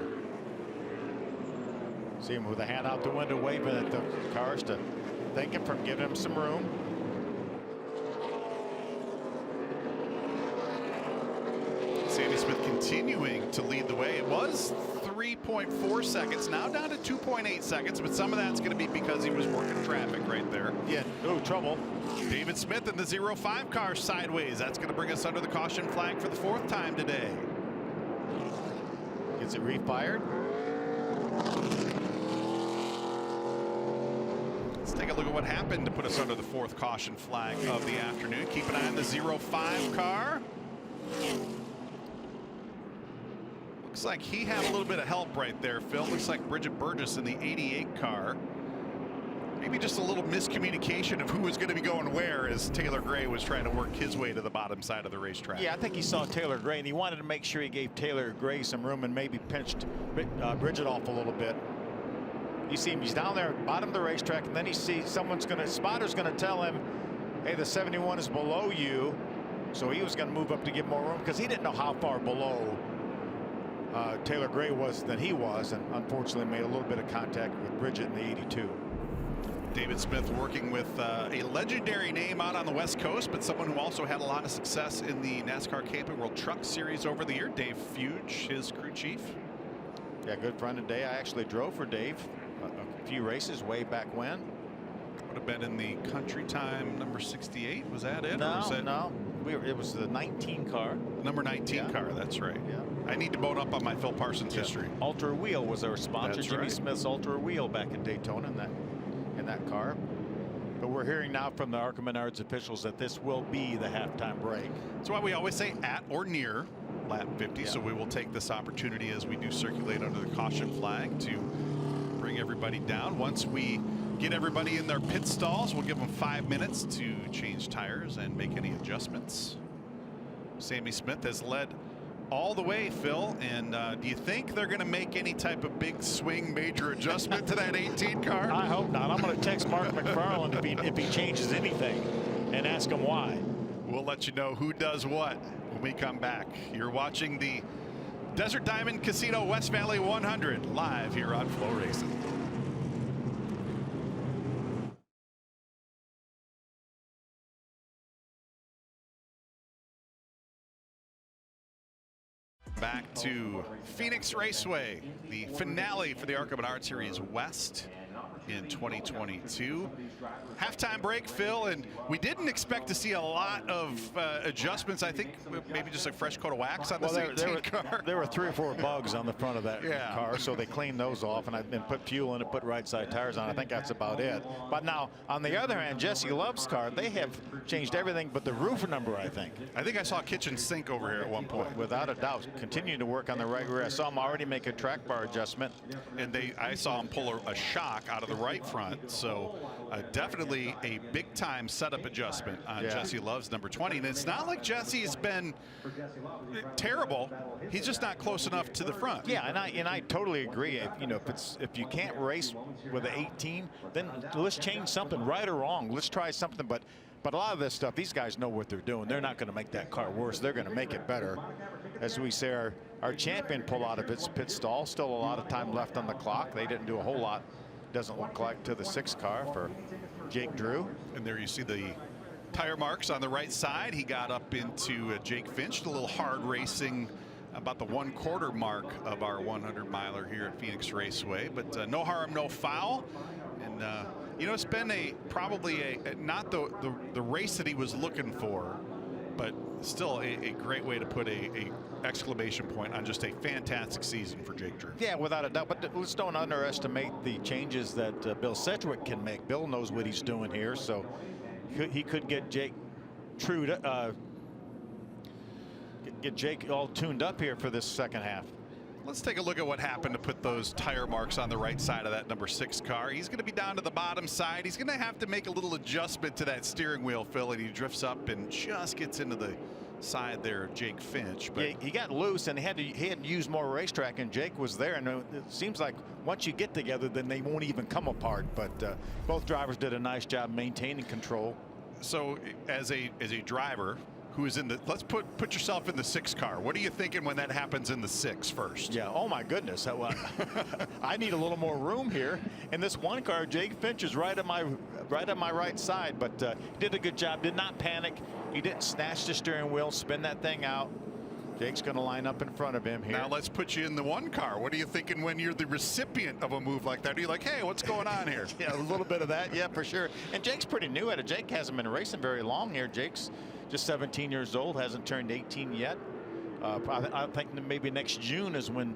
See him with a hand out the window waving at the cars to thank him for giving him some room. Sammy Smith continuing to lead the way. It was 3.4 seconds, now down to 2.8 seconds, but some of that's going to be because he was working traffic right there. Yeah, no trouble. David Smith in the 05 car sideways. That's going to bring us under the caution flag for the 4th time today. Gets it refired. Let's take a look at what happened to put us under the 4th caution flag of the afternoon. Keep an eye on the 05 car. Looks like he had a little bit of help right there, Phil. Looks like Bridget Burgess in the 88 car. Maybe just a little miscommunication of who was going to be going where as Taylor Gray was trying to work his way to the bottom side of the racetrack. Yeah, I think he saw Taylor Gray, and he wanted to make sure he gave Taylor Gray some room and maybe pinched Bridget off a little bit. You see him, he's down there at the bottom of the racetrack, and then he sees spotter's going to tell him, hey, the 71 is below you. So he was going to move up to give more room because he didn't know how far below Taylor Gray was than he was, and unfortunately made a little bit of contact with Bridget in the 82. David Smith working with a legendary name out on the West Coast, but someone who also had a lot of success in the NASCAR Camping World Truck Series over the year. Dave Fuge, his crew chief. Yeah, good friend of Dave. I actually drove for Dave a few races way back when. Would have been in the Country Time number 68. Was that it? No, or was that no. It was the 19 car. Number 19 car. That's right. Yeah. I need to bone up on my Phil Parsons history. Ultra Wheel was our sponsor. That's Jimmy right. Smith's Ultra Wheel back in Daytona in that car. But we're hearing now from the ARCA Menards officials that this will be the halftime break. That's why we always say at or near lap 50. Yeah. So we will take this opportunity as we do circulate under the caution flag to bring everybody down. Once we get everybody in their pit stalls, we'll give them 5 minutes to change tires and make any adjustments. Sammy Smith has led all the way, Phil, and do you think they're going to make any type of big swing major adjustment to that 18 car? I hope not. I'm going to text Mark McFarland if he changes anything and ask him why. We'll let you know who does what when we come back. You're watching the Desert Diamond Casino West Valley 100 live here on Flow Racing. Back to Phoenix Raceway, the finale for the ARCA Menards Series West. in 2022. Halftime break, Phil, and we didn't expect to see a lot of adjustments. I think maybe just a fresh coat of wax on this 18 car. There were 3 or 4 bugs on the front of that car, so they cleaned those off and put fuel in it, put right side tires on. I think that's about it. But now, on the other hand, Jesse Love's car, they have changed everything but the roof number, I think. I think I saw a kitchen sink over here at one point. Without a doubt, continuing to work on the right rear. I saw him already make a track bar adjustment. And I saw him pull a shock out of the right front. So definitely a big time setup adjustment on Jesse Love's number 20. And it's not like Jesse's been terrible. He's just not close enough to the front. Yeah, and I totally agree. If you can't race with an 18, then let's change something, right or wrong. Let's try something. But a lot of this stuff, these guys know what they're doing. They're not going to make that car worse. They're going to make it better. As we say, our champion pulled out of its pit stall. Still a lot of time left on the clock. They didn't do a whole lot, doesn't look like, to the 6th car for Jake Drew. And there you see the tire marks on the right side. He got up into Jake Finch, a little hard racing about the 1/4 mark of our 100-miler here at Phoenix Raceway. But no harm, no foul. And it's been probably not the race that he was looking for, but still a great way to put a exclamation point on just a fantastic season for Jake Drew. Yeah, without a doubt. But let's don't underestimate the changes that Bill Sedgwick can make. Bill knows what he's doing here, so he could get Jake Drew get Jake all tuned up here for this second half. Let's take a look at what happened to put those tire marks on the right side of that number 6 car. He's going to be down to the bottom side. He's going to have to make a little adjustment to that steering wheel, Phil, and he drifts up and just gets into the side there of Jake Finch. But yeah, he got loose and he had to use more racetrack, and Jake was there. And it seems like once you get together, then they won't even come apart. But both drivers did a nice job maintaining control. So as a driver who is in the, let's put yourself in the 6 car. What are you thinking when that happens in the 6 first? Yeah. Oh my goodness. I need a little more room here. In this 1 car, Jake Finch is right on my right side, but he did a good job. Did not panic. He didn't snatch the steering wheel, spin that thing out. Jake's going to line up in front of him here. Now let's put you in the 1 car. What are you thinking when you're the recipient of a move like that? Are you like, hey, what's going on here? Yeah, a little bit of that. Yeah, for sure. And Jake's pretty new at it. Jake hasn't been racing very long here. Jake's just 17 years old, hasn't turned 18 yet. I think maybe next June is when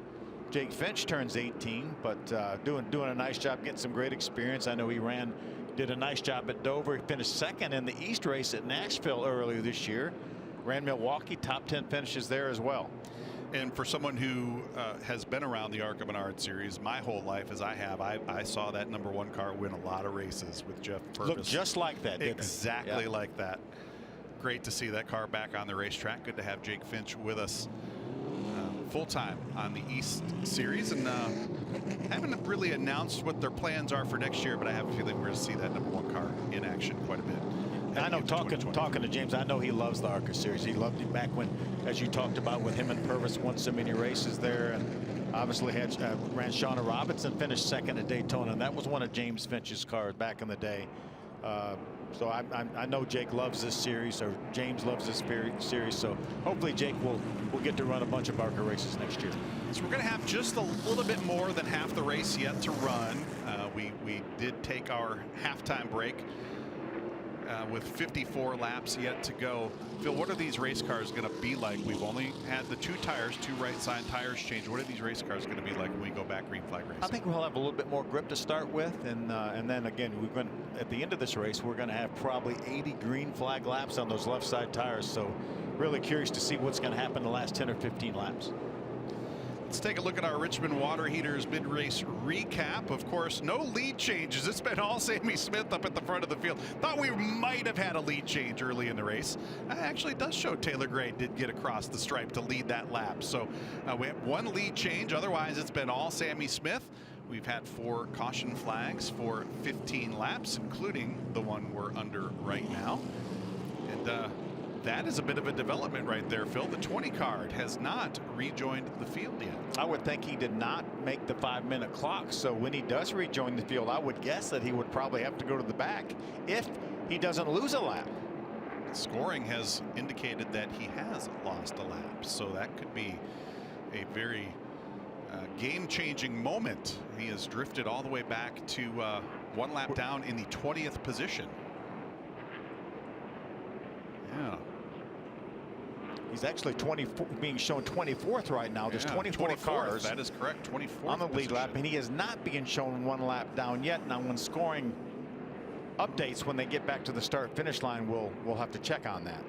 Jake Finch turns 18, but doing a nice job, getting some great experience. I know he did a nice job at Dover. He finished 2nd in the East race at Nashville earlier this year. Ran Milwaukee, top 10 finishes there as well. And for someone who has been around the ARCA Menards series my whole life, as I have, I saw that number 1 car win a lot of races with Jeff Purvis. Looked just like that, didn't it? Exactly like that. Great to see that car back on the racetrack. Good to have Jake Finch with us full-time on the East Series. And haven't really announced what their plans are for next year, but I have a feeling we're going to see that number 1 car in action quite a bit. I know, talking to James, I know he loves the ARCA series. He loved it back when, as you talked about, with him and Purvis won so many races there, and obviously had ran Shauna Robinson, finished 2nd at Daytona, and that was one of James Finch's cars back in the day. So I know Jake loves this series, or James loves this series. So hopefully Jake will get to run a bunch of ARCA races next year. So we're going to have just a little bit more than half the race yet to run. We did take our halftime break with 54 laps yet to go. Phil, what are these race cars going to be like? We've only had the 2 right side tires change. What are these race cars going to be like when we go back green flag racing? I think we'll have a little bit more grip to start with, and then again, at the end of this race, we're going to have probably 80 green flag laps on those left side tires. So really curious to see what's going to happen the last 10 or 15 laps. Let's take a look at our Richmond Water Heaters mid-race recap. Of course, no lead changes. It's been all Sammy Smith up at the front of the field. Thought we might have had a lead change early in the race. Actually, it does show Taylor Gray did get across the stripe to lead that lap. So we have 1 lead change. Otherwise, it's been all Sammy Smith. We've had 4 caution flags for 15 laps, including the one we're under right now. And that is a bit of a development right there, Phil. The 20 card has not rejoined the field yet. I would think he did not make the 5-minute clock. So when he does rejoin the field, I would guess that he would probably have to go to the back if he doesn't lose a lap. Scoring has indicated that he has lost a lap. So that could be a very game-changing moment. He has drifted all the way back to 1 lap down in the 20th position. Yeah. He's actually being shown 24th right now. There's 24 cars. That is correct. 24th on the lead position. lap, and he is not being shown 1 lap down yet. Now, when scoring updates, when they get back to the start-finish line, we'll have to check on that.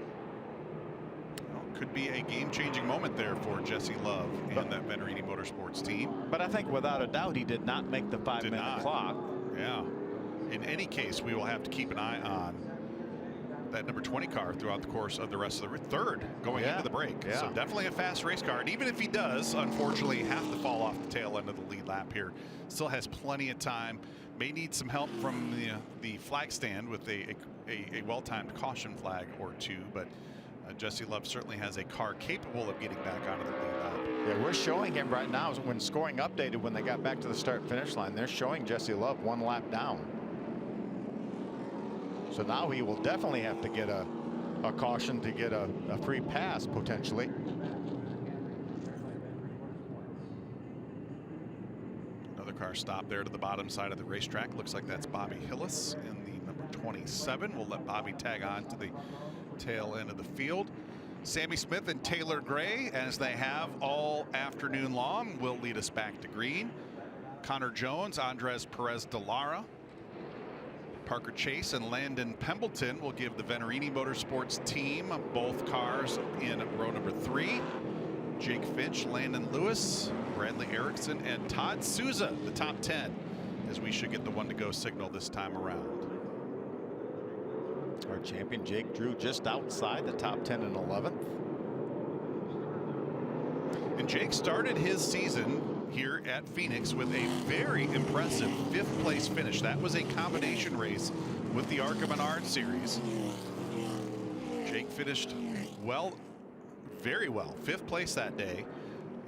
Well, could be a game-changing moment there for Jesse Love and that Venerini Motorsports team. But I think without a doubt, he did not make the 5-minute clock. Yeah. In any case, we will have to keep an eye on that number 20 car throughout the course of the rest of the third going into the break. So definitely a fast race car. And even if he does, unfortunately, have to fall off the tail end of the lead lap here, still has plenty of time. May need some help from the flag stand with a well-timed caution flag or two, but Jesse Love certainly has a car capable of getting back onto the lead lap. Yeah, we're showing him right now when scoring updated when they got back to the start-finish line. They're showing Jesse Love 1 lap down. So now he will definitely have to get a caution to get a free pass potentially. Another car stop there to the bottom side of the racetrack. Looks like that's Bobby Hillis in the number 27. We'll let Bobby tag on to the tail end of the field. Sammy Smith and Taylor Gray, as they have all afternoon long, will lead us back to green. Connor Jones, Andres Perez de Lara, Parker Chase and Landon Pembleton will give the Venerini Motorsports team both cars in row number 3. Jake Finch, Landon Lewis, Bradley Erickson, and Todd Souza, the top 10, as we should get the 1-to-go signal this time around. Our champion Jake Drew just outside the top 10 and 11th. And Jake started his season here at Phoenix with a very impressive 5th place finish. That was a combination race with the ARCA Menards series. Jake finished well, very well, 5th place that day,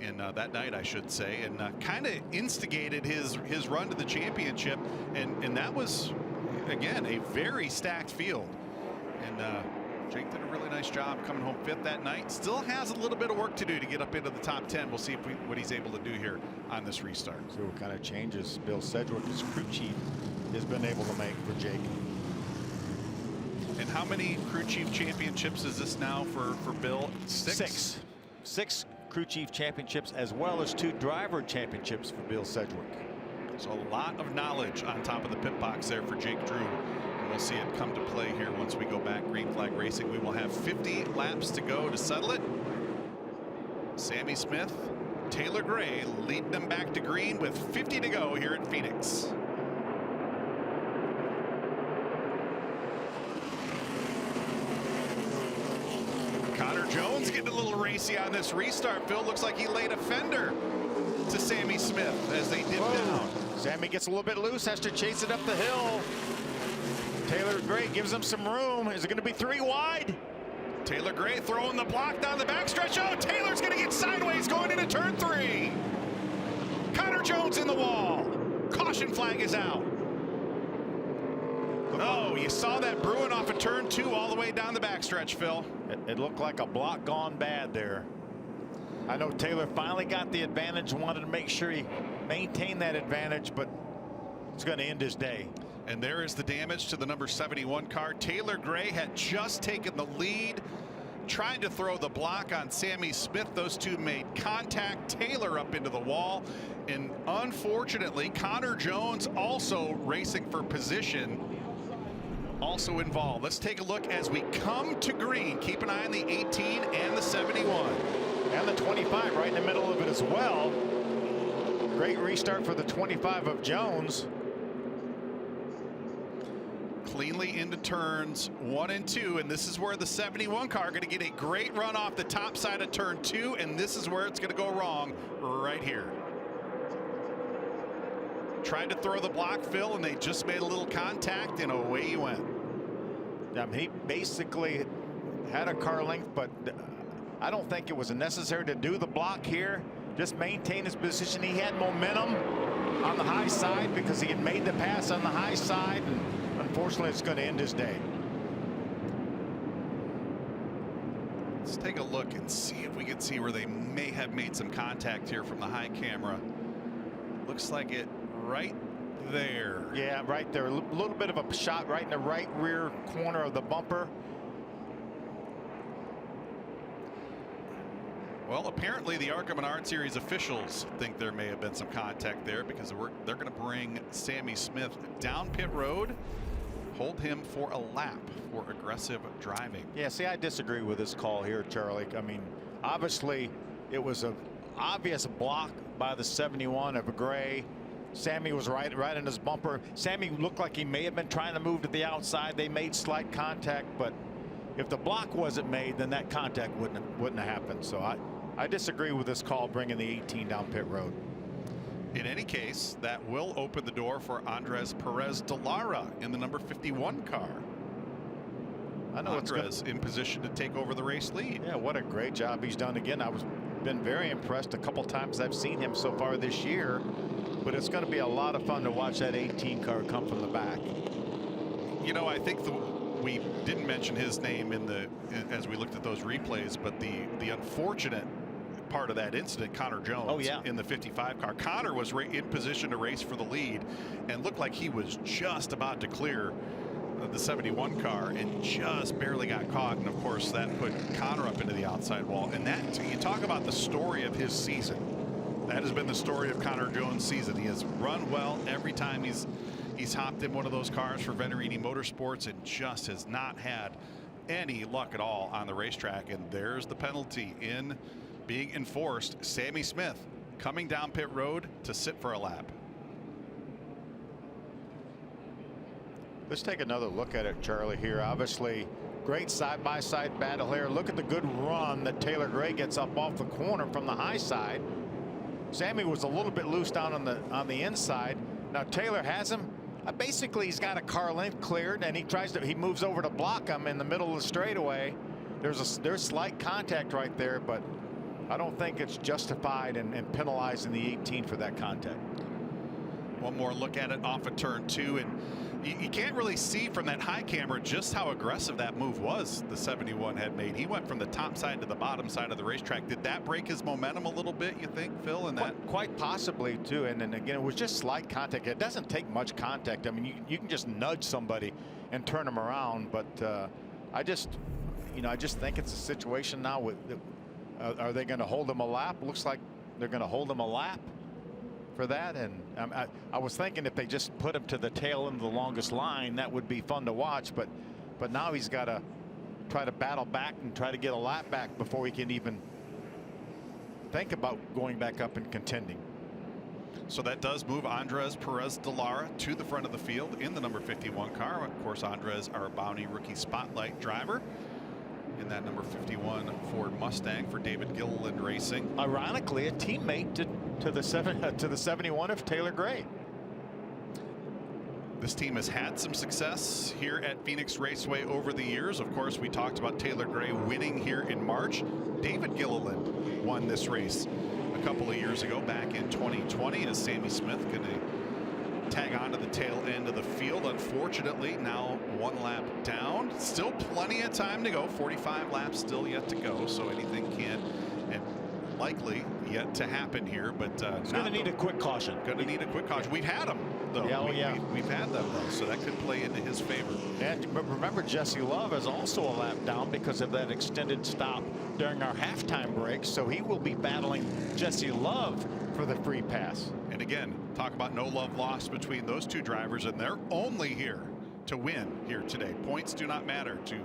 and that night I should say, and kind of instigated his run to the championship, and that was again a very stacked field, and Jake did a really nice job coming home 5th that night. Still has a little bit of work to do to get up into the top 10. We'll see what he's able to do here on this restart. See what kind of changes Bill Sedgwick, his crew chief, has been able to make for Jake. And how many crew chief championships is this now for Bill? 6. 6 crew chief championships, as well as 2 driver championships for Bill Sedgwick. So a lot of knowledge on top of the pit box there for Jake Drew. We'll see it come to play here once we go back green flag racing. We will have 50 laps to go to settle it. Sammy Smith, Taylor Gray leading them back to green with 50 to go here at Phoenix. Connor Jones getting a little racy on this restart. Phil, looks like he laid a fender to Sammy Smith as they dip down. Sammy gets a little bit loose, has to chase it up the hill. Taylor Gray gives him some room. Is it going to be 3 wide? Taylor Gray throwing the block down the backstretch. Oh, Taylor's going to get sideways going into turn 3. Connor Jones in the wall. Caution flag is out. Oh, you saw that brewing off of turn 2 all the way down the backstretch, Phil. It looked like a block gone bad there. I know Taylor finally got the advantage, wanted to make sure he maintained that advantage, but it's going to end his day. And there is the damage to the number 71 car. Taylor Gray had just taken the lead, trying to throw the block on Sammy Smith. Those two made contact. Taylor up into the wall. And unfortunately, Connor Jones, also racing for position, also involved. Let's take a look as we come to green. Keep an eye on the 18 and the 71. And the 25 right in the middle of it as well. Great restart for the 25 of Jones. Cleanly into turns 1 and 2, and this is where the 71 car going to get a great run off the top side of turn 2, and this is where it's going to go wrong right here. Tried to throw the block, Phil, and they just made a little contact, and away he went. Yeah, he basically had a car length, but I don't think it was necessary to do the block here. Just maintain his position. He had momentum on the high side because he had made the pass on the high side, and unfortunately it's going to end his day. Let's take a look and see if we can see where they may have made some contact here from the high camera. Looks like it right there. Yeah, right there. A little bit of a shot right in the right rear corner of the bumper. Well, apparently the ARCA Menards Series officials think there may have been some contact there, because they're going to bring Sammy Smith down pit road, hold him for a lap for aggressive driving. Yeah, see, I disagree with this call here, Charlie. I mean, obviously it was an obvious block by the 71 of Gray. Sammy was right in his bumper. Sammy looked like he may have been trying to move to the outside. They made slight contact, but if the block wasn't made, then that contact wouldn't have happened. So I disagree with this call bringing the 18 down pit road. In any case, that will open the door for Andres Perez de Lara in the number 51 car. I know Andres in position to take over the race lead. Yeah, what a great job he's done. Again, been very impressed a couple times I've seen him so far this year, but it's going to be a lot of fun to watch that 18 car come from the back. You know, I think we didn't mention his name as we looked at those replays, but the unfortunate part of that incident, Connor Jones, in the 55 car. Connor was in position to race for the lead and looked like he was just about to clear the 71 car and just barely got caught, and of course that put Connor up into the outside wall. And that, you talk about the story of his season, that has been the story of Connor Jones' season. He has run well every time he's hopped in one of those cars for Venerini Motorsports, and just has not had any luck at all on the racetrack. And there's the penalty in being enforced. Sammy Smith coming down pit road to sit for a lap. Let's take another look at it, Charlie, here. Obviously, great side-by-side battle here. Look at the good run that Taylor Gray gets up off the corner from the high side. Sammy was a little bit loose down on the inside. Now Taylor has him. Basically, he's got a car length cleared, and he moves over to block him in the middle of the straightaway. There's slight contact right there, but I don't think it's justified in penalizing the 18 for that contact. One more look at it off of turn 2, and you can't really see from that high camera just how aggressive that move was the 71 had made. He went from the top side to the bottom side of the racetrack. Did that break his momentum a little bit, you think, Phil? In that, quite possibly too. And then again, it was just slight contact. It doesn't take much contact. I mean, you can just nudge somebody and turn them around. But I just think it's a situation now with are they going to hold him a lap? Looks like they're going to hold him a lap for that. And I was thinking if they just put him to the tail end of the longest line, that would be fun to watch. But now he's got to try to battle back and try to get a lap back before he can even think about going back up and contending. So that does move Andres Perez de Lara to the front of the field in the number 51 car. Of course, Andres, our Bounty Rookie Spotlight driver in that number 51 Ford Mustang for David Gilliland Racing. Ironically, a teammate to the 71 of Taylor Gray. This team has had some success here at Phoenix Raceway over the years. Of course, we talked about Taylor Gray winning here in March. David Gilliland won this race a couple of years ago, back in 2020, as Sammy Smith going to tag on to the tail end of the field. Unfortunately, now one lap down. Still plenty of time to go. 45 laps still yet to go, so anything can and likely yet to happen here. But it's going to need a quick caution. Going to need a quick caution. We've had them, though. Yeah, we've had them, though, so that could play into his favor. And remember, Jesse Love is also a lap down because of that extended stop during our halftime break, so he will be battling Jesse Love for the free pass. And again, talk about no love lost between those two drivers, and they're only here to win here today. Points do not matter to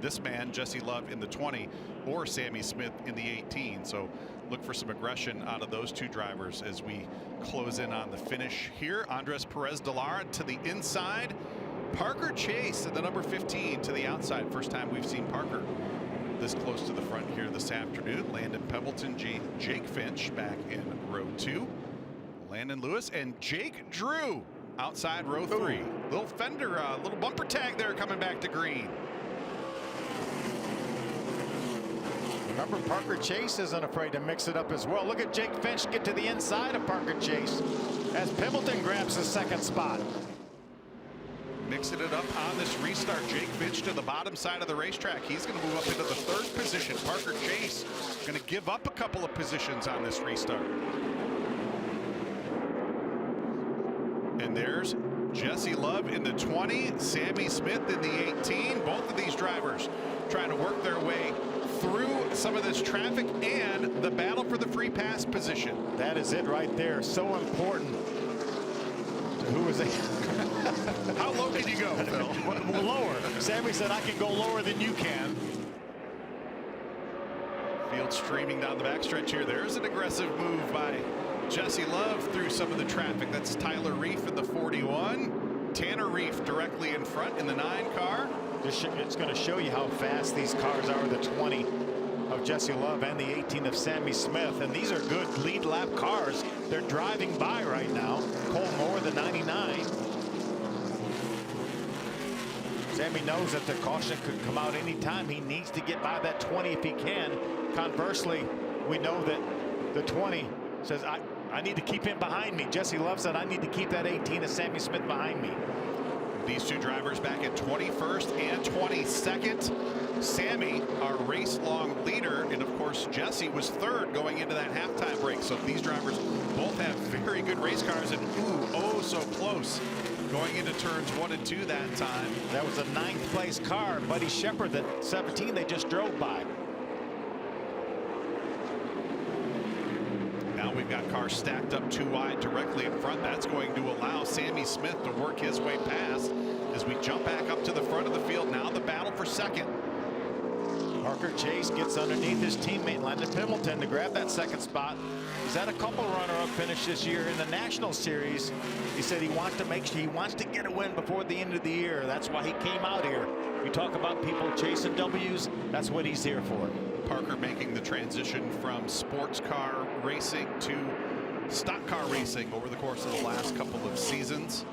this man, Jesse Love, in the 20, or Sammy Smith in the 18. So look for some aggression out of those two drivers as we close in on the finish here. Andres Perez de Lara to the inside. Parker Chase at the number 15 to the outside. First time we've seen Parker this close to the front here this afternoon. Landon Pebbleton, Jake Finch back in row 2. Landon Lewis and Jake Drew outside row 3. Little fender, little bumper tag there coming back to green. Remember, Parker Chase isn't afraid to mix it up as well. Look at Jake Finch get to the inside of Parker Chase as Pebbleton grabs the second spot. Mixing it up on this restart. Jake Finch to the bottom side of the racetrack. He's going to move up into the 3rd position. Parker Chase going to give up a couple of positions on this restart. And there's drivers. Jesse Love in the 20, Sammy Smith in the 18. Both of these drivers trying to work their way through some of this traffic and the battle for the free pass position. That is it right there. So important. Who is it? How low can you go, Phil? Lower. Sammy said, I can go lower than you can. Field streaming down the backstretch here. There's an aggressive move by Jesse Love through some of the traffic. That's Tyler Reef in the 41. Tanner Reef directly in front in the 9 car. It's going to show you how fast these cars are. The 20 of Jesse Love and the 18 of Sammy Smith. And these are good lead lap cars. They're driving by right now. Cole Moore, the 99. Sammy knows that the caution could come out anytime. He needs to get by that 20 if he can. Conversely, we know that the 20 says, I need to keep him behind me. Jesse Love said, I need to keep that 18 of Sammy Smith behind me. These two drivers back at 21st and 22nd. Sammy, our race long leader, and of course Jesse was third going into that halftime break. So these drivers both have very good race cars, and oh so close going into turns 1 and 2 that time. That was a 9th place car. Buddy Shepard, that 17 they just drove by. Now we've got cars stacked up too wide directly in front. That's going to allow Sammy Smith to work his way past as we jump back up to the front of the field. Now the battle for second. Parker Chase gets underneath his teammate Landon Pemberton to grab that 2nd spot. He's had a couple runner-up finish this year in the National Series. He said he wants to make sure he wants to get a win before the end of the year. That's why he came out here. You talk about people chasing W's. That's what he's here for. Parker making the transition from sports car racing to stock car racing over the course of the last couple of seasons.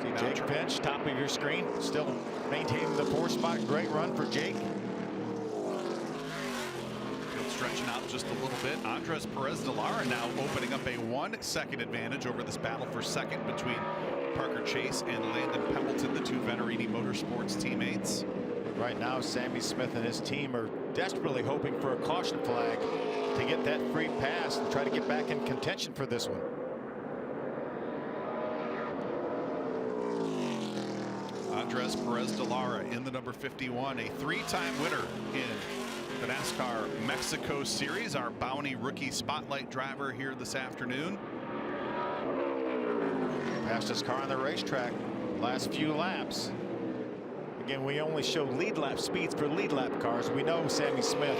See Jake Finch, top of your screen, still maintaining the 4th spot. Great run for Jake. Field stretching out just a little bit. Andres Perez de Lara now opening up a 1-second advantage over this battle for second between Parker Chase and Landon Pemberton, the two Venerini Motorsports teammates. Right now, Sammy Smith and his team are desperately hoping for a caution flag to get that free pass and try to get back in contention for this one. Andres Perez de Lara in the number 51, a 3-time winner in the NASCAR Mexico Series, our Bounty Rookie Spotlight driver here this afternoon. Fastest car on the racetrack last few laps. Again, we only show lead lap speeds for lead lap cars. We know Sammy Smith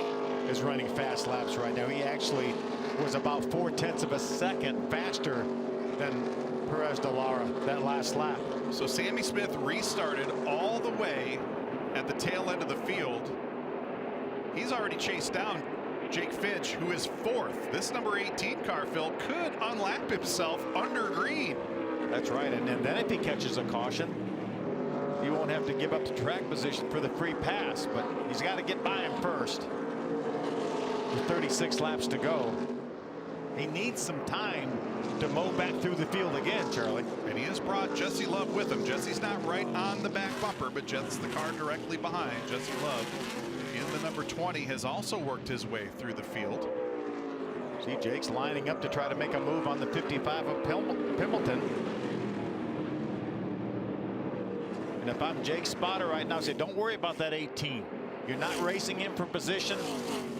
is running fast laps right now. He actually was about 0.4 of a second faster than Perez de Lara that last lap. So Sammy Smith restarted all the way at the tail end of the field. He's already chased down Jake Finch, who is 4th. This number 18 car, Phil, could unlap himself under green. That's right. And then if he catches a caution, he won't have to give up the track position for the free pass, but he's got to get by him first. With 36 laps to go, he needs some time to mow back through the field again, Charlie. And he has brought Jesse Love with him. Jesse's not right on the back bumper, but Jesse's the car directly behind. Jesse Love in the number 20 has also worked his way through the field. See, Jake's lining up to try to make a move on the 55 of Pemberton. And if I'm Jake's spotter right now, I say, don't worry about that 18. You're not racing him for position.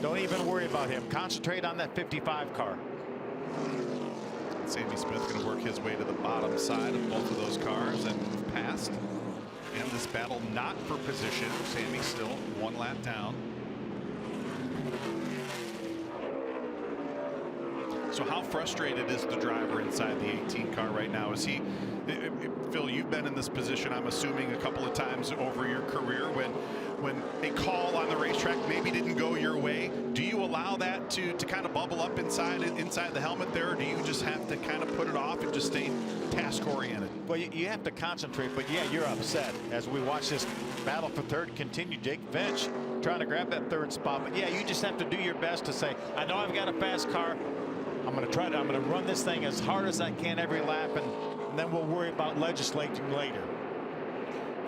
Don't even worry about him. Concentrate on that 55 car. Sammy Smith going to work his way to the bottom side of both of those cars and move past. And this battle not for position. Sammy still 1 lap down. So how frustrated is the driver inside the 18 car right now? Is he, Phil, you've been in this position, I'm assuming, a couple of times over your career when a call on the racetrack maybe didn't go your way. Do you allow that to kind of bubble up inside the helmet there, or do you just have to kind of put it off and just stay task oriented? Well, you have to concentrate, but yeah, you're upset as we watch this battle for third continue. Jake Finch trying to grab that 3rd spot, but yeah, you just have to do your best to say, I know I've got a fast car. I'm going to run this thing as hard as I can every lap, and then we'll worry about legislating later.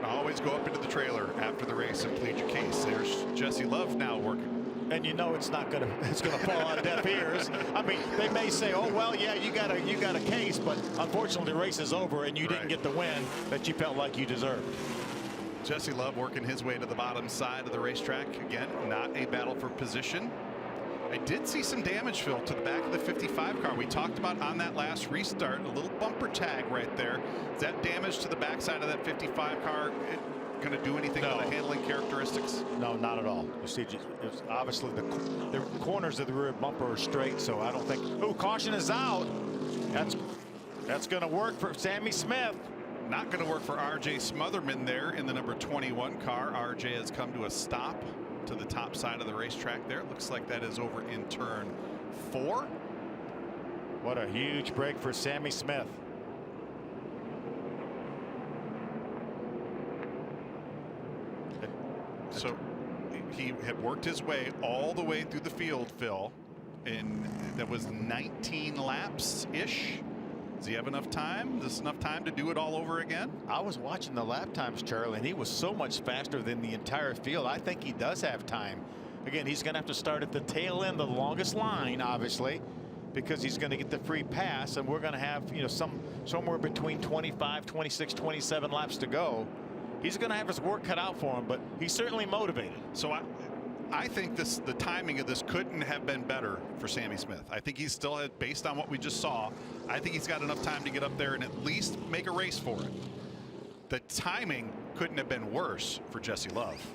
Always go up into the trailer after the race and plead your case. There's Jesse Love now working And you know it's not gonna fall on deaf ears. I mean, they may say, oh well, yeah, you got a case, but unfortunately the race is over and you didn't get the win that you felt like you deserved. Jesse Love working his way to the bottom side of the racetrack. Again, not a battle for position. I did see some damage, Phil, to the back of the 55 car. We talked about on that last restart, a little bumper tag right there. Is that damage to the backside of that 55 car going to do anything to the handling characteristics? No, not at all. You see, it's obviously the corners of the rear bumper are straight, so I don't think. Oh, caution is out. That's going to work for Sammy Smith. Not going to work for RJ Smotherman there in the number 21 car. RJ has come to a stop to the top side of the racetrack there. It looks like that is over in turn 4. What a huge break for Sammy Smith. So he had worked his way all the way through the field, Phil, and that was 19 laps ish. Does he have enough time? Is this enough time to do it all over again? I was watching the lap times, Charlie, and he was so much faster than the entire field. I think he does have time. Again, he's going to have to start at the tail end, the longest line, obviously, because he's going to get the free pass, and we're going to have, you know, somewhere between 25, 26, 27 laps to go. He's going to have his work cut out for him, but he's certainly motivated. So I think the timing of this couldn't have been better for Sammy Smith. I think he's still, based on what we just saw, I think he's got enough time to get up there and at least make a race for it. The timing couldn't have been worse for Jesse Love.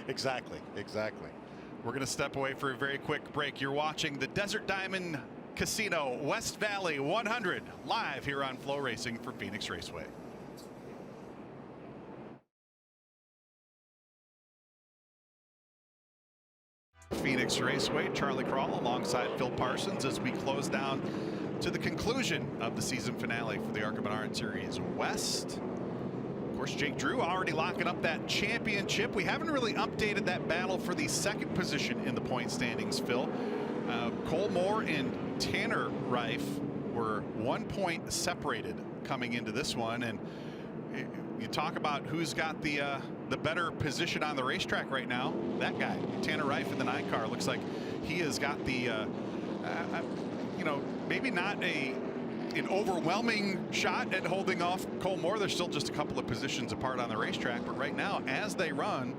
Exactly. We're going to step away for a very quick break. You're watching the Desert Diamond Casino West Valley 100 live here on Flow Racing for Phoenix Raceway. Phoenix Raceway, Charlie Krall alongside Phil Parsons as we close down to the conclusion of the season finale for the ARCA Menards Series West. Of course, Jake Drew already locking up that championship. We haven't really updated that battle for the second position in the point standings, Phil. Cole Moore and Tanner Reif were 1 point separated coming into this one, and you talk about who's got the better position on the racetrack right now. That guy, Tanner Reif in the 9 car, looks like he has got the you know, maybe not an overwhelming shot at holding off Cole Moore. There's still just a couple of positions apart on the racetrack, but right now, as they run,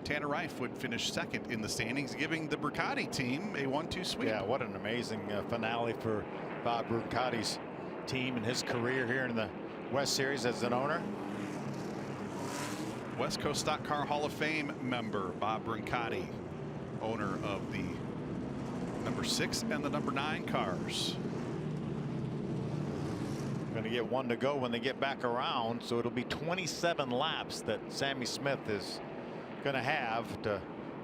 Tanner Reif would finish second in the standings, giving the Brucati team a 1-2 sweep. Yeah, what an amazing finale for Bob Brucati's team and his career here in the West Series as an owner. West Coast Stock Car Hall of Fame member Bob Brancati, owner of the number 6 and the number 9 cars. Going to get one to go when they get back around, so it'll be 27 laps that Sammy Smith is going to have to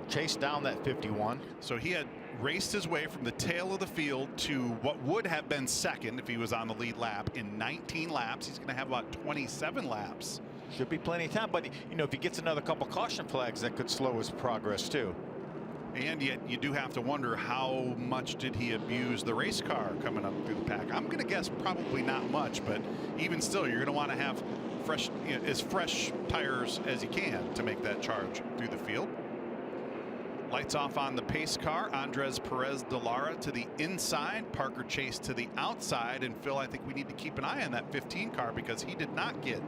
chase down that 51. So he had raced his way from the tail of the field to what would have been second if he was on the lead lap in 19 laps. He's going to have about 27 laps. Should be plenty of time, but you know, if he gets another couple caution flags, that could slow his progress too. And yet you do have to wonder, how much did he abuse the race car coming up through the pack? I'm going to guess probably not much, but even still, you're going to want to have fresh, you know, as fresh tires as you can to make that charge through the field. Lights off on the pace car. Andres Perez de Lara to the inside, Parker Chase to the outside, and Phil, I think we need to keep an eye on that 15 car because he did not get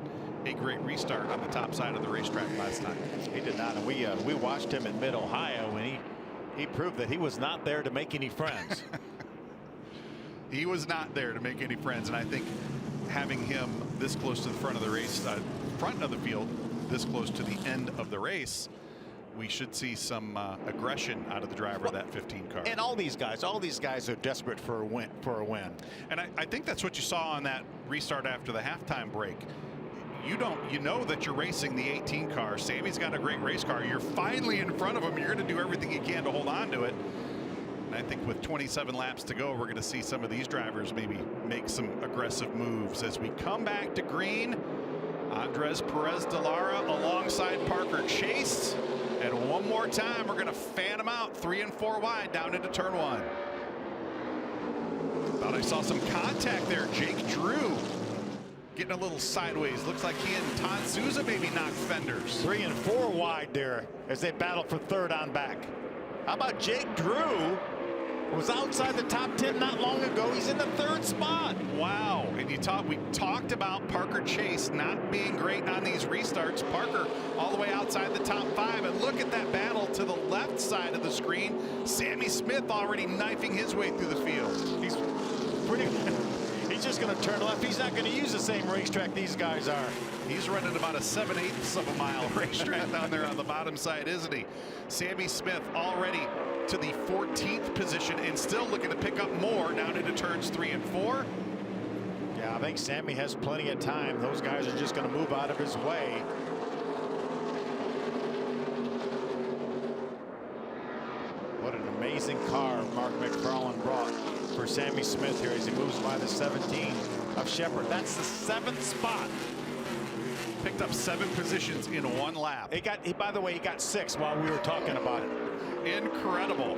a great restart on the top side of the racetrack last time. He did not, and we watched him in Mid-Ohio, and he proved that he was not there to make any friends. He was not there to make any friends, and I think having him this close to the front of the race, front of the field, this close to the end of the race, we should see some aggression out of the driver of that 15 car. And all these guys are desperate for a win. And I think that's what you saw on that restart after the halftime break. You know that you're racing the 18 car. Sammy's got a great race car. You're finally in front of him. You're going to do everything you can to hold on to it. And I think with 27 laps to go, we're going to see some of these drivers maybe make some aggressive moves as we come back to green. Andres Perez de Lara alongside Parker Chase. And one more time, we're going to fan them out 3 and 4 wide down into turn 1. Thought I saw some contact there. Jake Drew getting a little sideways. Looks like he and Todd Souza maybe knocked fenders. 3 and 4 wide there as they battle for third on back. How about Jake Drew? Was outside the top 10 not long ago. He's in the 3rd spot. Wow. And we talked about Parker Chase not being great on these restarts. Parker all the way outside the top 5. And look at that battle to the left side of the screen. Sammy Smith already knifing his way through the field. He's pretty. He's just going to turn left. He's not going to use the same racetrack these guys are. He's running about a 7/8 of a mile racetrack down there on the bottom side, isn't he? Sammy Smith already to the 14th position and still looking to pick up more down into turns 3 and 4. Yeah, I think Sammy has plenty of time. Those guys are just going to move out of his way. What an amazing car Mark McFarland brought for Sammy Smith here as he moves by the 17 of Shepherd. That's the 7th spot. Picked up 7 positions in 1 lap. By the way, he got 6 while we were talking about it. Incredible.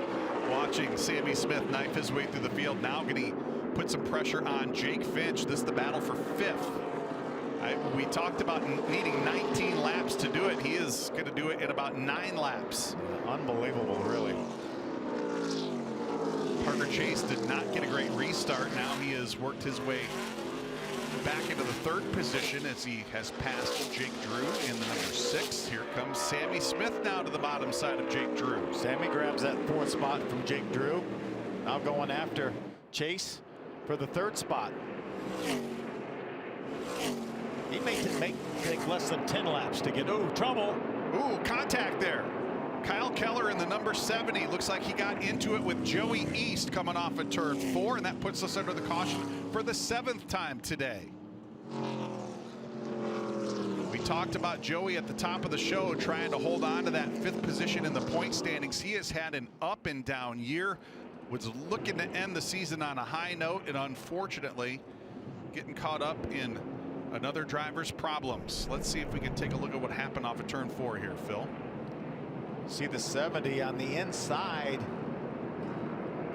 Watching Sammy Smith knife his way through the field. Now going to put some pressure on Jake Finch. This is the battle for 5th. We talked about needing 19 laps to do it. He is going to do it in about 9 laps. Unbelievable, really. Parker Chase did not get a great restart. Now he has worked his way back into the 3rd position as he has passed Jake Drew in the number 6. Here comes Sammy Smith now to the bottom side of Jake Drew. Sammy grabs that 4th spot from Jake Drew. Now going after Chase for the 3rd spot. He may take less than 10 laps to get. Oh, trouble. Ooh, contact there. Kyle Keller in the number 70. Looks like he got into it with Joey East coming off at turn 4, and that puts us under the caution for the 7th time today. We talked about Joey at the top of the show trying to hold on to that 5th position in the point standings. He has had an up and down year. Was looking to end the season on a high note, and unfortunately getting caught up in another driver's problems. Let's see if we can take a look at what happened off of turn 4 here, Phil. See the 70 on the inside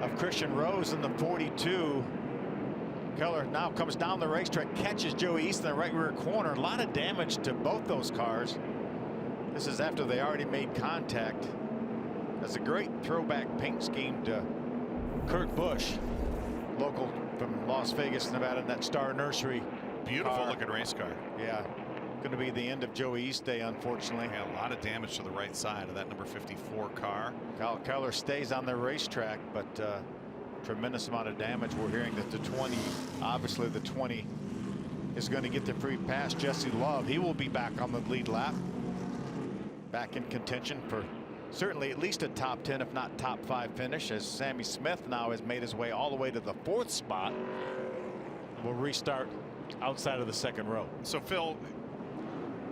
of Christian Rose in the 42. Keller now comes down the racetrack, catches Joey East in the right rear corner. A lot of damage to both those cars. This is after they already made contact. That's a great throwback paint scheme to Kurt Busch, local from Las Vegas, Nevada, in that Star Nursery. Beautiful looking race car. Yeah. Going to be the end of Joey East Day, unfortunately. Yeah, a lot of damage to the right side of that number 54 car. Kyle Keller stays on the racetrack, but tremendous amount of damage. We're hearing that the 20, obviously the 20 is going to get the free pass. Jesse Love, he will be back on the lead lap, back in contention for certainly at least a top 10, if not top 5 finish, as Sammy Smith now has made his way all the way to the 4th spot. We'll restart outside of the 2nd row. So Phil,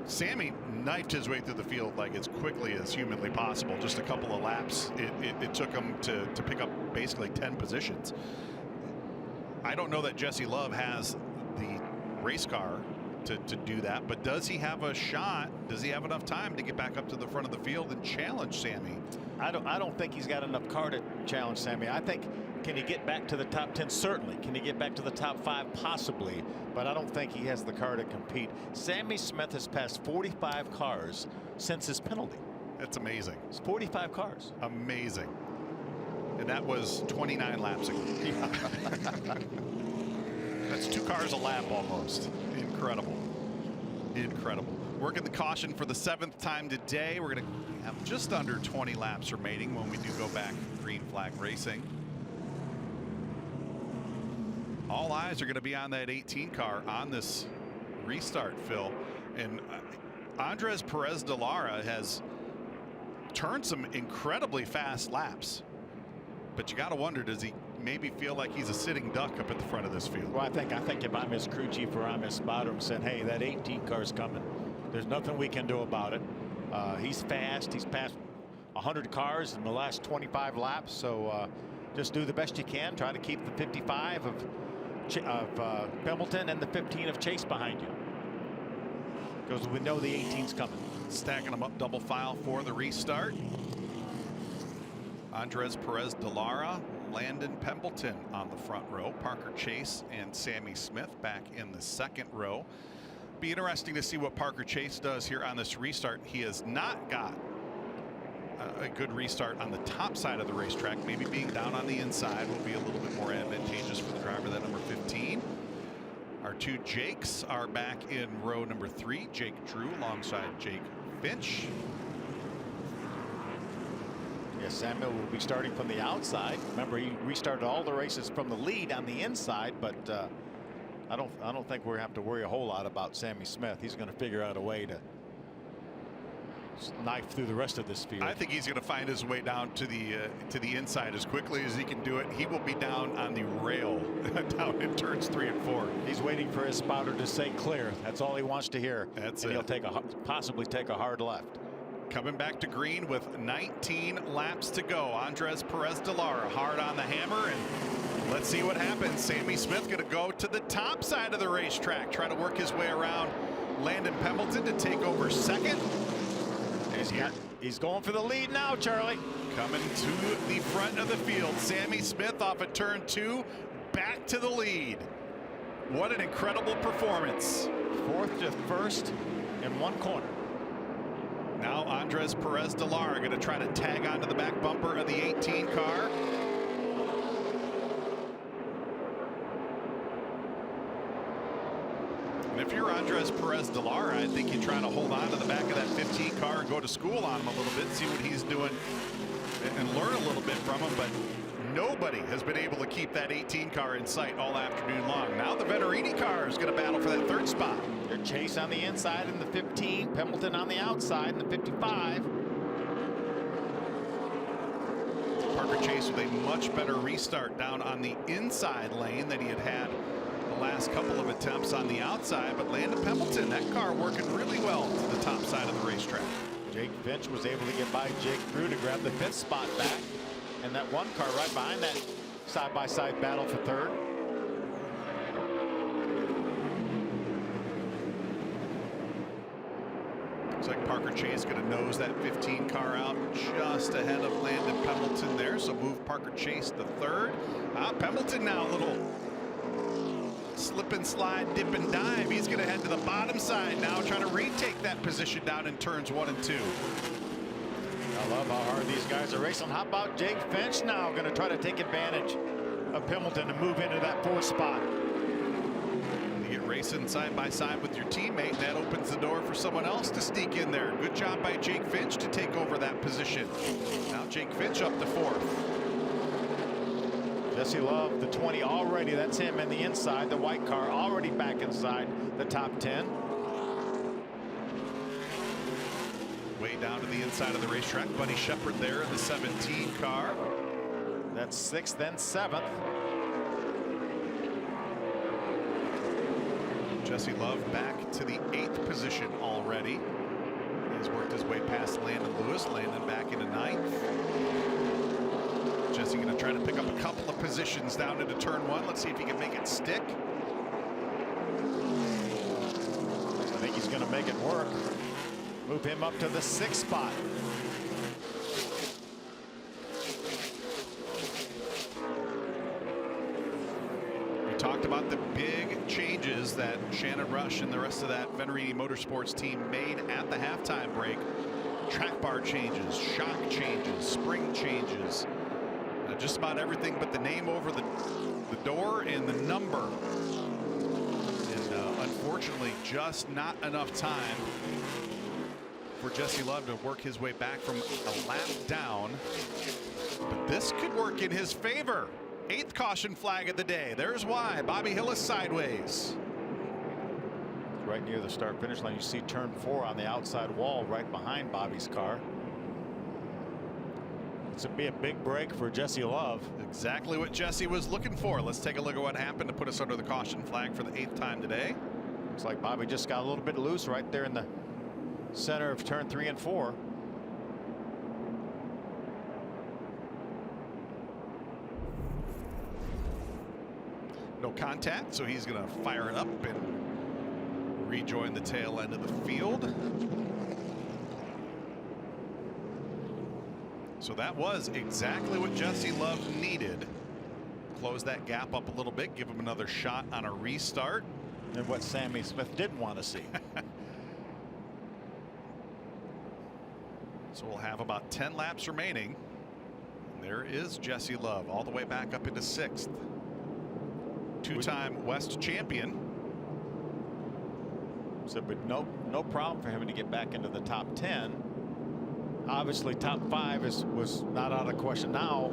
Sammy knifed his way through the field like as quickly as humanly possible. Just a couple of laps. It took him to pick up basically 10 positions. I don't know that Jesse Love has the race car to do that, but does he have a shot? Does he have enough time to get back up to the front of the field and challenge Sammy? I don't think he's got enough car to challenge Sammy. I think, can he get back to the top 10? Certainly. Can he get back to the top 5? Possibly. But I don't think he has the car to compete. Sammy Smith has passed 45 cars since his penalty. That's amazing. It's 45 cars. Amazing. And that was 29 laps ago. That's 2 cars a lap almost. Incredible. Incredible. Working the caution for the 7th time today. We're going to have just under 20 laps remaining when we do go back green flag racing. All eyes are going to be on that 18 car on this restart, Phil. And Andres Perez de Lara has turned some incredibly fast laps. But you got to wonder, does he maybe feel like he's a sitting duck up at the front of this field? Well, I think if I'm his crew chief or I'm his spotter, I'm saying, hey, that 18 car's coming. There's nothing we can do about it. He's fast. He's passed 100 cars in the last 25 laps. So just do the best you can. Try to keep the 55 of Pembleton and the 15 of Chase behind you, because we know the 18's coming. Stacking them up double file for the restart. Andres Perez de Lara, Landon Pembleton on the front row, Parker Chase and Sammy Smith back in the 2nd row. Be interesting to see what Parker Chase does here on this restart. He has not got a good restart on the top side of the racetrack. Maybe being down on the inside will be a little bit more advantageous for the driver, that number 15. Our two Jakes are back in row number 3. Jake Drew alongside Jake Finch. Yeah, Samuel will be starting from the outside. Remember, he restarted all the races from the lead on the inside, but I don't think we have to worry a whole lot about Sammy Smith. He's going to figure out a way to knife through the rest of this field. I think he's going to find his way down to the inside as quickly as he can do it. He will be down on the rail down in turns 3 and 4. He's waiting for his spotter to say clear. That's all he wants to hear. That's and it. He'll possibly take a hard left. Coming back to green with 19 laps to go. Andres Perez de Lara hard on the hammer, and let's see what happens. Sammy Smith going to go to the top side of the racetrack, try to work his way around Landon Pembleton to take over second. He's going for the lead now, Charlie. Coming to the front of the field. Sammy Smith off of turn 2, back to the lead. What an incredible performance. 4th to 1st in 1 corner. Now Andres Perez de Lara going to try to tag onto the back bumper of the 18 car. And if you're Andres Perez de Lara, I think you're trying to hold on to the back of that 15 car and go to school on him a little bit, see what he's doing and learn a little bit from him. But nobody has been able to keep that 18 car in sight all afternoon long. Now the Venturini car is going to battle for that 3rd spot. They're Chase on the inside in the 15, Pembleton on the outside in the 55. Parker Chase with a much better restart down on the inside lane than he had the last couple of attempts on the outside. But Landon Pembleton, that car working really well to the top side of the racetrack. Jake Finch was able to get by Jake Drew to grab the 5th spot back. And that 1 car right behind that side-by-side battle for 3rd. Looks like Parker Chase going to nose that 15 car out just ahead of Landon Pembleton there. So move Parker Chase to 3rd. Pembleton now a little slip and slide, dip and dive. He's going to head to the bottom side now, trying to retake that position down in turns 1 and 2. I love how hard these guys are racing. How about Jake Finch now going to try to take advantage of Pembleton and move into that 4th spot. You get racing side by side with your teammate, that opens the door for someone else to sneak in there. Good job by Jake Finch to take over that position. Now Jake Finch up to 4th. Jesse Love, the 20 already. That's him in the inside. The white car already back inside the top 10. Way down to the inside of the racetrack. Buddy Shepard there in the 17 car. That's 6th and 7th. Jesse Love back to the 8th position already. He's worked his way past Landon Lewis. Landon back into 9th. Jesse going to try to pick up a couple of positions down into turn 1. Let's see if he can make it stick. I think he's going to make it work. Move him up to the 6th spot. We talked about the big changes that Shannon Rush and the rest of that Venturini Motorsports team made at the halftime break. Track bar changes, shock changes, spring changes. Just about everything but the name over the door and the number. And unfortunately, just not enough time for Jesse Love to work his way back from a lap down. But this could work in his favor. 8th caution flag of the day. There's why. Bobby Hillis sideways. Right near the start finish line, you see turn 4 on the outside wall right behind Bobby's car. This would be a big break for Jesse Love. Exactly what Jesse was looking for. Let's take a look at what happened to put us under the caution flag for the 8th time today. Looks like Bobby just got a little bit loose right there in the center of turn 3 and 4. No contact, so he's going to fire it up and rejoin the tail end of the field. So that was exactly what Jesse Love needed. Close that gap up a little bit, give him another shot on a restart. And what Sammy Smith didn't want to see. So we'll have about 10 laps remaining. There is Jesse Love all the way back up into 6th. Two-time West champion. So, but no problem for him to get back into the top 10. Obviously, top 5 was not out of question. Now,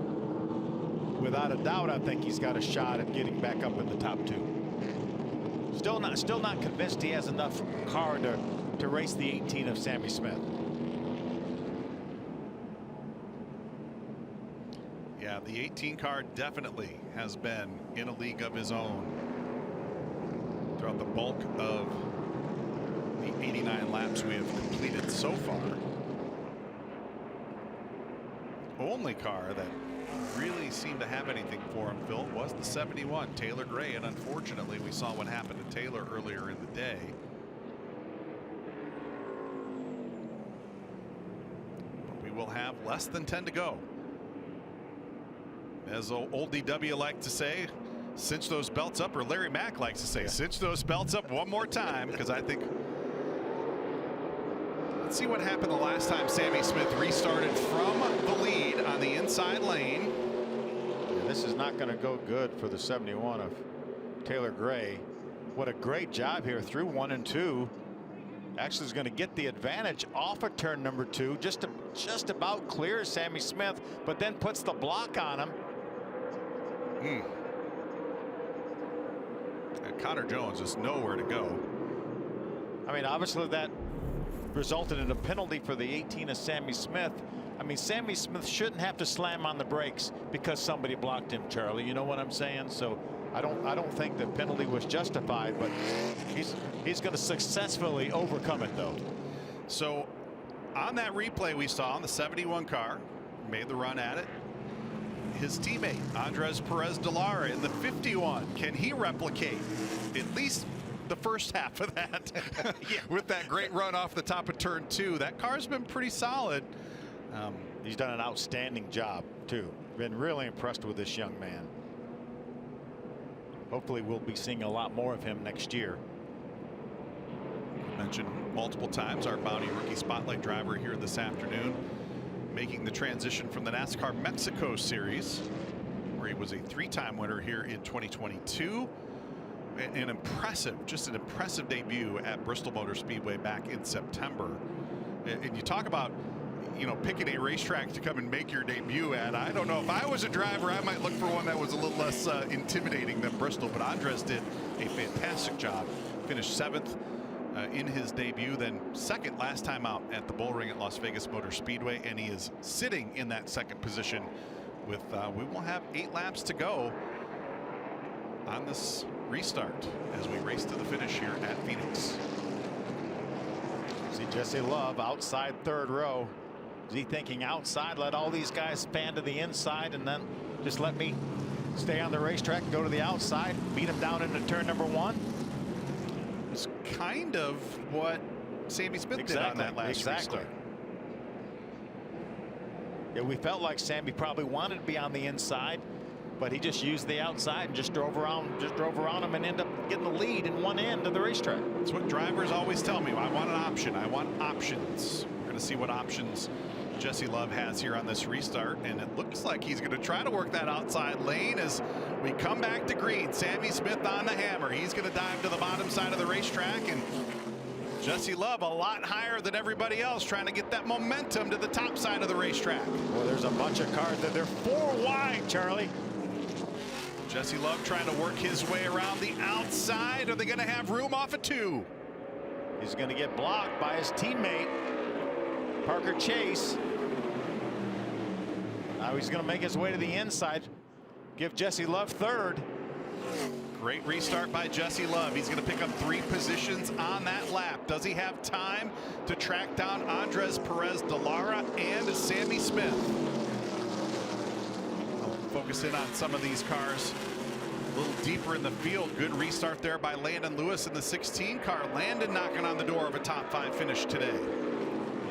without a doubt, I think he's got a shot at getting back up in the top 2. Still not convinced he has enough car to race the 18 of Sammy Smith. Yeah, the 18 car definitely has been in a league of his own throughout the bulk of the 89 laps we have completed so far. Only car that really seemed to have anything for him, Phil, was the 71 Taylor Gray, and unfortunately we saw what happened to Taylor earlier in the day. But we will have less than 10 to go. As old DW like to say, cinch those belts up, or Larry Mack likes to say, cinch those belts up one more time, because I think, let's see what happened the last time Sammy Smith restarted from the lead on the inside lane. Yeah, this is not going to go good for the 71 of Taylor Gray. What a great job here through 1 and 2. Actually is going to get the advantage off of turn number 2, just about clears Sammy Smith, but then puts the block on him. And Connor Jones is nowhere to go. I mean, obviously that resulted in a penalty for the 18 of Sammy Smith. I mean, Sammy Smith shouldn't have to slam on the brakes because somebody blocked him, Charlie. You know what I'm saying? So I don't think the penalty was justified, but he's going to successfully overcome it, though. So on that replay we saw on the 71 car, made the run at it. His teammate Andres Perez de Lara in the 51. Can he replicate at least the first half of that? Yeah. With that great run off the top of turn 2? That car's been pretty solid. He's done an outstanding job too. Been really impressed with this young man. Hopefully we'll be seeing a lot more of him next year. Mentioned multiple times our Bounty Rookie Spotlight driver here this afternoon, making the transition from the NASCAR Mexico Series, where he was a 3-time winner here in 2022. An impressive, just an impressive debut at Bristol Motor Speedway back in September. And you talk about, you know, picking a racetrack to come and make your debut at. I don't know, if I was a driver, I might look for one that was a little less intimidating than Bristol, but Andres did a fantastic job. Finished 7th in his debut, then 2nd last time out at the Bullring at Las Vegas Motor Speedway, and he is sitting in that 2nd position with we will have 8 laps to go on this restart as we race to the finish here at Phoenix. See Jesse Love outside 3rd row. Is he thinking outside, let all these guys span to the inside, and then just let me stay on the racetrack, go to the outside, beat him down into turn number 1? It's kind of what Sammy Smith did on that last restart. Yeah, we felt like Sammy probably wanted to be on the inside, but he just used the outside and just drove around him and ended up getting the lead in one end of the racetrack. That's what drivers always tell me. I want an option. I want options. We're going to see what options Jesse Love has here on this restart, and it looks like he's going to try to work that outside lane as we come back to green. Sammy Smith on the hammer. He's going to dive to the bottom side of the racetrack, and Jesse Love a lot higher than everybody else, trying to get that momentum to the top side of the racetrack. Well, there's a bunch of cars that they're 4 wide, Charlie. Jesse Love trying to work his way around the outside. Are they going to have room off of 2? He's going to get blocked by his teammate Parker Chase. Now he's going to make his way to the inside, give Jesse Love 3rd. Great restart by Jesse Love. He's going to pick up 3 positions on that lap. Does he have time to track down Andres Perez de Lara and Sammy Smith? I'll focus in on some of these cars a little deeper in the field. Good restart there by Landon Lewis in the 16 car. Landon knocking on the door of a top 5 finish today.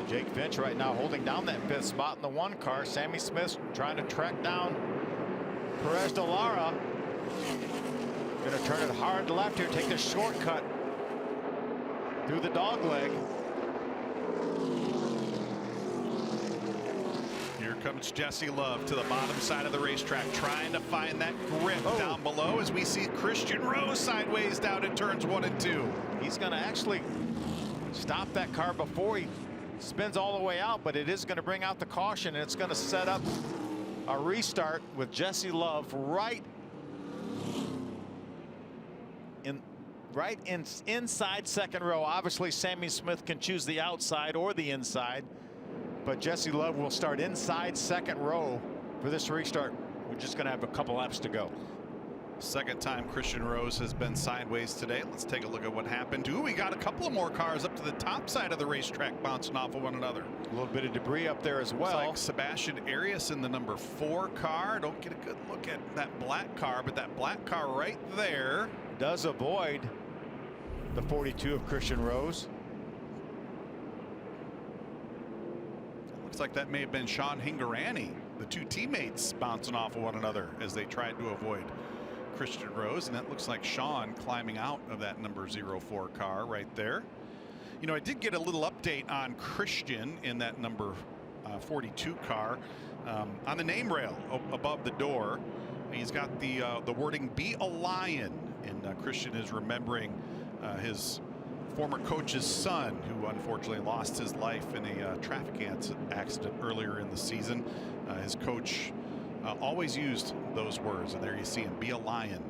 Jake Finch right now holding down that 5th spot in the 1 car. Sammy Smith trying to track down Perez de Lara. Going to turn it hard left here, take the shortcut through the dog leg. comes Jesse Love to the bottom side of the racetrack, trying to find that grip down below as we see Christian Rose sideways down in turns 1 and 2. He's going to actually stop that car before he spins all the way out, but it is going to bring out the caution, and it's going to set up a restart with Jesse Love right inside second row. Obviously, Sammy Smith can choose the outside or the inside, but Jesse Love will start inside second row for this restart. We're just going to have a couple laps to go. Second time Christian Rose has been sideways today. Let's take a look at what happened. We got a couple of more cars up to the top side of the racetrack bouncing off of one another. A little bit of debris up there as well. Looks like Sebastian Arias in the number 4 car. Don't get a good look at that black car, but that black car right there does avoid the 42 of Christian Rose. Looks like that may have been Sean Hingarani, the 2 teammates bouncing off of one another as they tried to avoid Christian Rose, and that looks like Sean climbing out of that number 04 car right there. You know, I did get a little update on Christian in that number 42 car. On the name rail above the door, he's got the wording "Be a Lion," and Christian is remembering his former coach's son, who unfortunately lost his life in a traffic accident earlier in the season. His coach always used those words, and there you see him, "Be a lion,"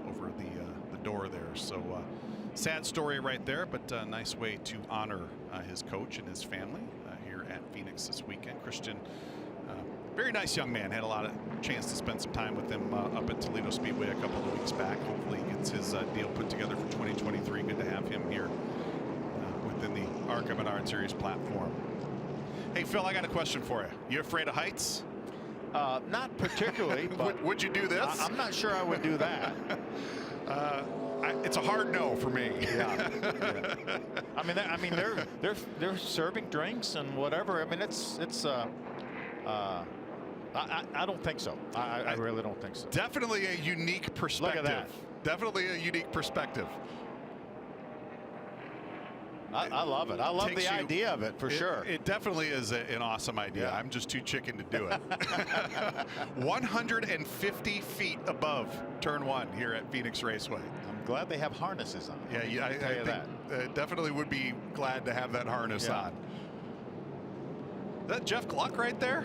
over the door there. So sad story right there, but a nice way to honor his coach and his family here at Phoenix this weekend. Christian, very nice young man. Had a lot of chance to spend some time with him up at Toledo Speedway a couple of weeks back. Hopefully he gets his deal put together for 2023. Good to have him here within the ARCA Menards Series platform. Hey Phil, I got a question for you. You afraid of heights? Not particularly, but would you do this? I'm not sure I would do that. It's a hard no for me. Yeah. I mean, they're serving drinks and whatever. I mean, I don't think so. I really don't think so. Definitely a unique perspective. Look at that. Definitely a unique perspective. I love it. I love the idea of it for sure. It definitely is an awesome idea. Yeah. I'm just too chicken to do it. 150 feet above turn 1 here at Phoenix Raceway. I'm glad they have harnesses on. Yeah, I think definitely would be glad to have that harness on. Is that Jeff Gluck right there?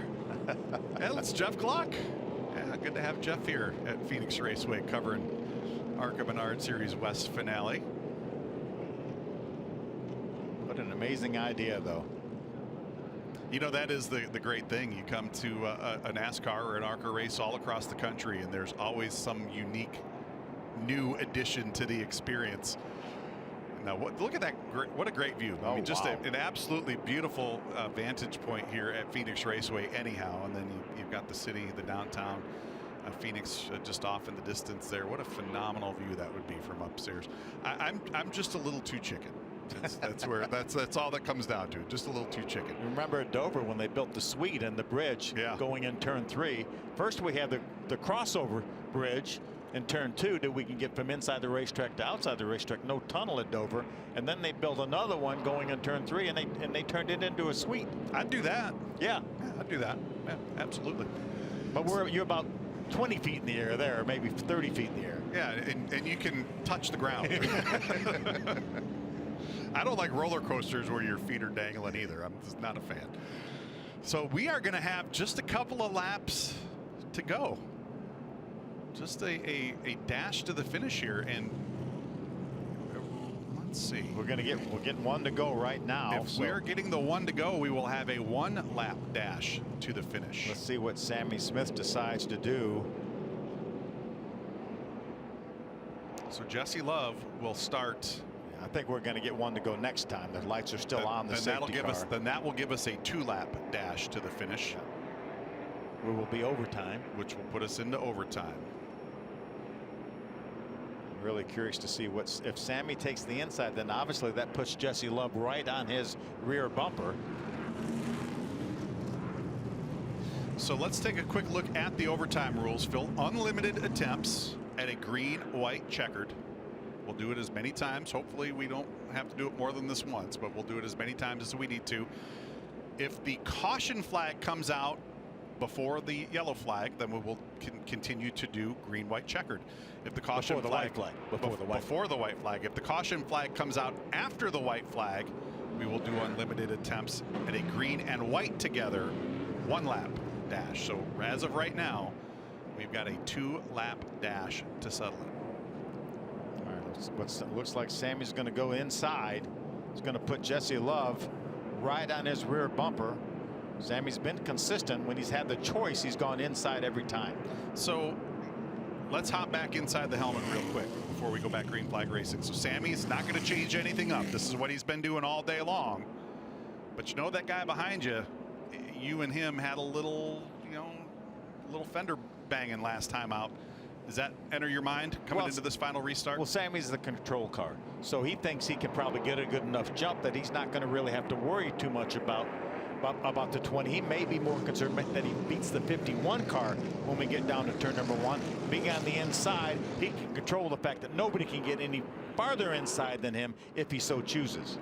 Yeah, that's Jeff Gluck. Yeah, good to have Jeff here at Phoenix Raceway covering ARCA Menards Series West finale. What an amazing idea, though. You know, that is the great thing. You come to a NASCAR or an ARCA race all across the country, and there's always some unique new addition to the experience. Now, look at that. What a great view. I mean, just an absolutely beautiful vantage point here at Phoenix Raceway anyhow. And then you've got the city, the downtown Phoenix just off in the distance there. What a phenomenal view that would be from upstairs. I'm just a little too chicken. That's all that comes down to it. Just a little too chicken. Remember at Dover when they built the suite and the bridge going in turn 3. First we had the crossover bridge in turn 2 that we can get from inside the racetrack to outside the racetrack. No tunnel at Dover. And then they built another one going in turn 3, and they turned it into a suite. I'd do that. Yeah, I'd do that. Yeah, absolutely. But you're about 20 feet in the air there, or maybe 30 feet in the air. Yeah, and you can touch the ground. I don't like roller coasters where your feet are dangling either. I'm just not a fan. So we are going to have just a couple of laps to go. Just a dash to the finish here, and let's see. We're getting one to go right now. If we're getting the one to go, we will have a 1 lap dash to the finish. Let's see what Sammy Smith decides to do. So Jesse Love will start. I think we're going to get one to go next time. The lights are still on the safety car. Then that will give us a 2-lap dash to the finish. We will be overtime, which will put us into overtime. I'm really curious to see if Sammy takes the inside, then obviously that puts Jesse Love right on his rear bumper. So let's take a quick look at the overtime rules, Phil. Unlimited attempts at a green, white, checkered. We'll do it as many times. Hopefully we don't have to do it more than this once, but we'll do it as many times as we need to. If the caution flag comes out before the yellow flag, then we will continue to do green, white, checkered. If the caution Before the white flag. before the white flag. If the caution flag comes out after the white flag, we will do unlimited attempts at a green and white together 1 lap dash. So as of right now, we've got a 2-lap dash to settle it. All right, looks like Sammy's going to go inside. He's going to put Jesse Love right on his rear bumper. Sammy's been consistent. When he's had the choice, he's gone inside every time. So let's hop back inside the helmet real quick before we go back green flag racing. So Sammy's not going to change anything up. This is what he's been doing all day long. But you know that guy behind you, you and him had a little, little fender banging last time out. Does that enter your mind coming into this final restart? Well, Sammy's the control car, so he thinks he can probably get a good enough jump that he's not going to really have to worry too much about the 20. He may be more concerned that he beats the 51 car when we get down to turn number 1. Being on the inside, he can control the fact that nobody can get any farther inside than him if he so chooses.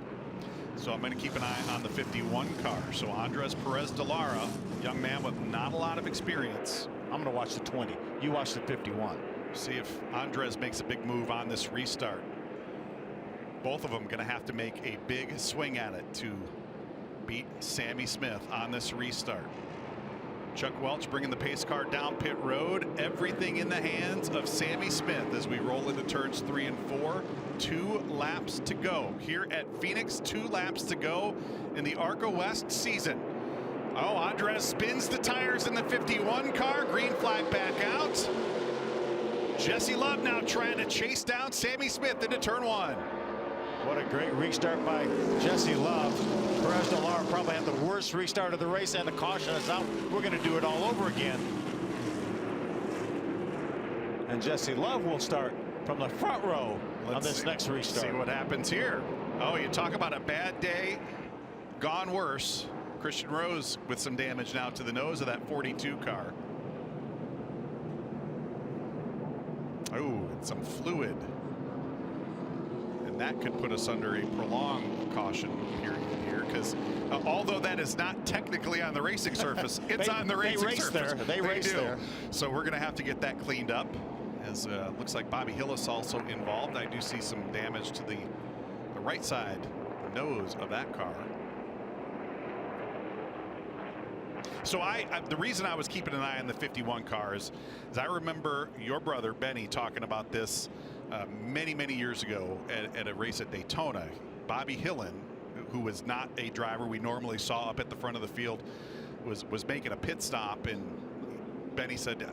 So I'm going to keep an eye on the 51 car. So Andres Perez de Lara, young man with not a lot of experience. I'm going to watch the 20. You watch the 51. See if Andres makes a big move on this restart. Both of them going to have to make a big swing at it to beat Sammy Smith on this restart. Chuck Welch bringing the pace car down pit road. Everything in the hands of Sammy Smith as we roll into turns 3 and 4. 2 laps to go here at Phoenix. 2 laps to go in the ARCA West season. Oh, Andres spins the tires in the 51 car. Green flag back out. Jesse Love now trying to chase down Sammy Smith into turn 1. What a great restart by Jesse Love. Perez de Lara probably had the worst restart of the race, and the caution is out. We're going to do it all over again. And Jesse Love will start from the front row on this next restart. See what happens here. Oh, you talk about a bad day gone worse. Christian Rose with some damage now to the nose of that 42 car. Oh, and some fluid. And that could put us under a prolonged caution period here, because although that is not technically on the racing surface, it's on the racing surface. They race there. So we're going to have to get that cleaned up. As looks like Bobby Hillis also involved. I do see some damage to the right side nose of that car. So the reason I was keeping an eye on the 51 cars is I remember your brother Benny talking about this many years ago at a race at Daytona. Bobby Hillen, who was not a driver we normally saw up at the front of the field, was making a pit stop, and Benny said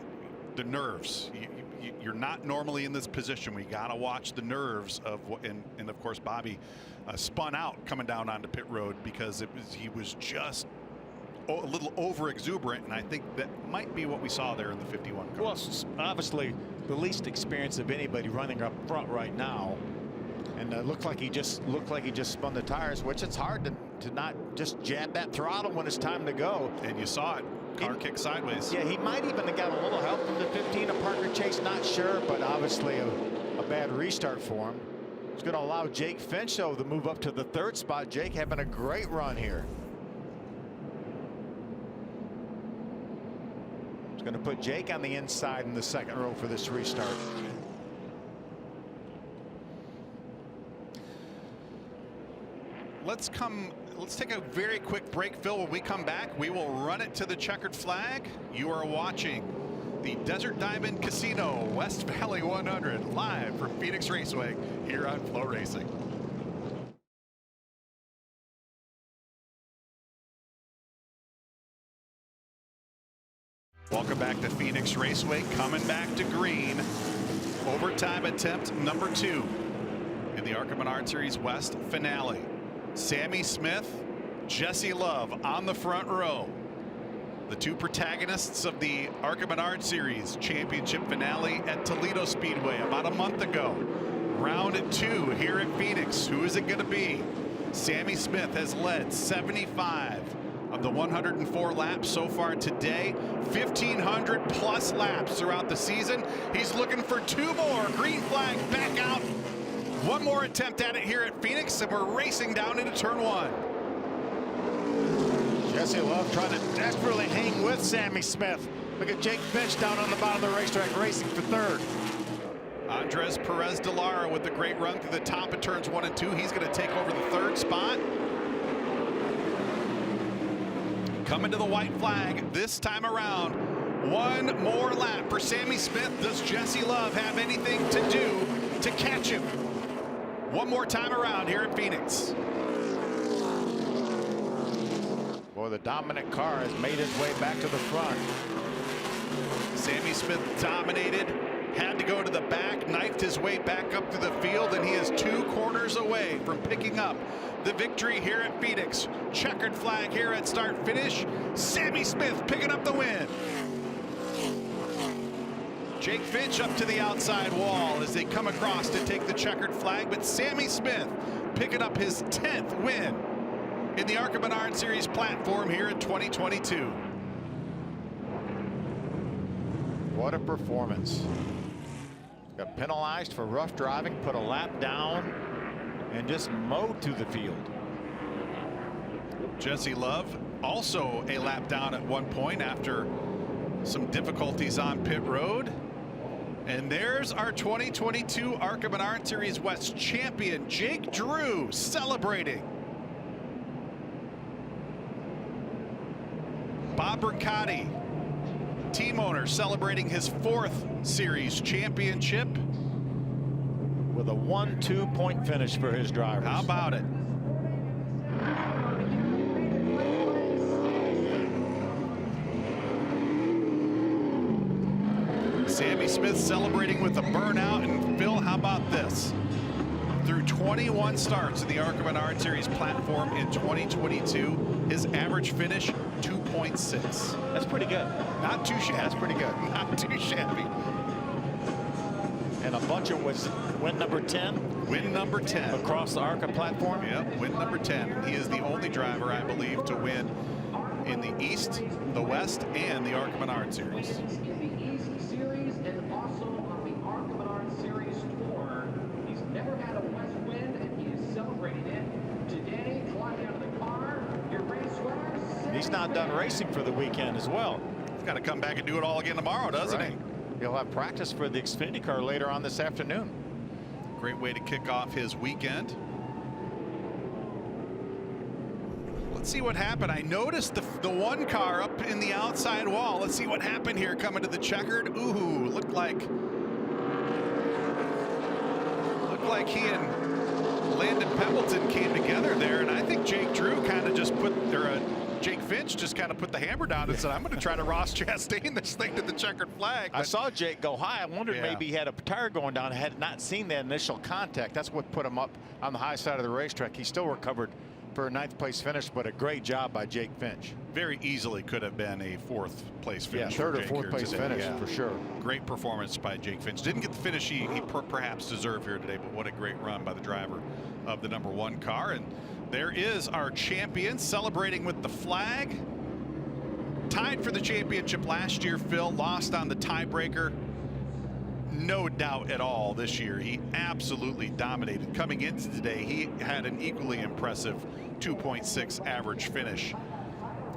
the nerves. You're not normally in this position. We got to watch the nerves of and of course Bobby spun out coming down onto pit road because he was just a little over exuberant, and I think that might be what we saw there in the 51 car. Well, obviously the least experience of anybody running up front right now, and looked like he just spun the tires, which it's hard to not just jab that throttle when it's time to go. And you saw it. Car kick sideways. Yeah, he might even have got a little help from the 15 of Parker Chase, not sure, but obviously a bad restart for him. It's going to allow Jake Finch, though, to move up to the 3rd spot. Jake having a great run here. It's going to put Jake on the inside in the 2nd row for this restart. Let's take a very quick break, Phil. When we come back, we will run it to the checkered flag. You are watching the Desert Diamond Casino West Valley 100 live from Phoenix Raceway here on Flow Racing. Welcome back to Phoenix Raceway. Coming back to green. Overtime attempt number 2 in the ARCA Menards Series West finale. Sammy Smith, Jesse Love on the front row. The 2 protagonists of the ARCA Menards Series championship finale at Toledo Speedway about a month ago. Round 2 here at Phoenix. Who is it going to be? Sammy Smith has led 75 of the 104 laps so far today. 1,500 plus laps throughout the season. He's looking for 2 more. Green flag back out. 1 more attempt at it here at Phoenix, and we're racing down into turn 1. Jesse Love trying to desperately hang with Sammy Smith. Look at Jake Finch down on the bottom of the racetrack racing for third. Andres Perez de Lara with the great run through the top of turns 1 and 2. He's going to take over the third spot. Coming to the white flag this time around. One more lap for Sammy Smith. Does Jesse Love have anything to do to catch him? One more time around here at Phoenix. Boy, the dominant car has made its way back to the front. Sammy Smith dominated, had to go to the back, knifed his way back up to the field, and he is 2 corners away from picking up the victory here at Phoenix. Checkered flag here at start finish. Sammy Smith picking up the win. Jake Finch up to the outside wall as they come across to take the checkered flag, but Sammy Smith picking up his 10th win in the ARCA Menards Series platform here in 2022. What a performance. Got penalized for rough driving, put a lap down, and just mowed through the field. Jesse Love also a lap down at one point after some difficulties on pit road. And there's our 2022 ARCA Menards Series West champion, Jake Drew, celebrating. Bob Riccati, team owner, celebrating his 4th series championship With a 1-2 point finish for his drivers. How about it? Sammy Smith celebrating with a burnout, and Phil, how about this? Through 21 starts in the ARCA Menards Series platform in 2022, his average finish 2.6. That's pretty good. Not too shabby. That's pretty good. Not too shabby. And a bunch of was win number 10. Win number 10 across the ARCA platform. Yep, win number 10. He is the only driver, I believe, to win in the East, the West, and the ARCA Menards Series. And also on the ARCA Menards Series Tour. He's never had a West win, and he is celebrating it today. Climbing out of the car, your Raceway. He's not done racing for the weekend as well. He's got to come back and do it all again tomorrow, doesn't he? He'll have practice for the Xfinity car later on this afternoon. Great way to kick off his weekend. Let's see what happened. I noticed the one car up in the outside wall. Let's see what happened here coming to the checkered. Ooh, looked like he and Landon Pembleton came together there, and I think Jake Drew kind of just Jake Finch just kind of put the hammer down and said, I'm going to try to Ross Chastain this thing to the checkered flag. I saw Jake go high. I wondered maybe he had a tire going down. I had not seen that initial contact. That's what put him up on the high side of the racetrack. He still recovered for a 9th place finish, but a great job by Jake Finch. Very easily could have been a 4th place finish. Yeah, 3rd or 4th place finish for sure. Great performance by Jake Finch. Didn't get the finish he perhaps deserved here today, but what a great run by the driver of the number 1 car. And there is our champion celebrating with the flag. Tied for the championship last year, Phil, lost on the tiebreaker. No doubt at all this year. He absolutely dominated. Coming into today, he had an equally impressive 2.6 average finish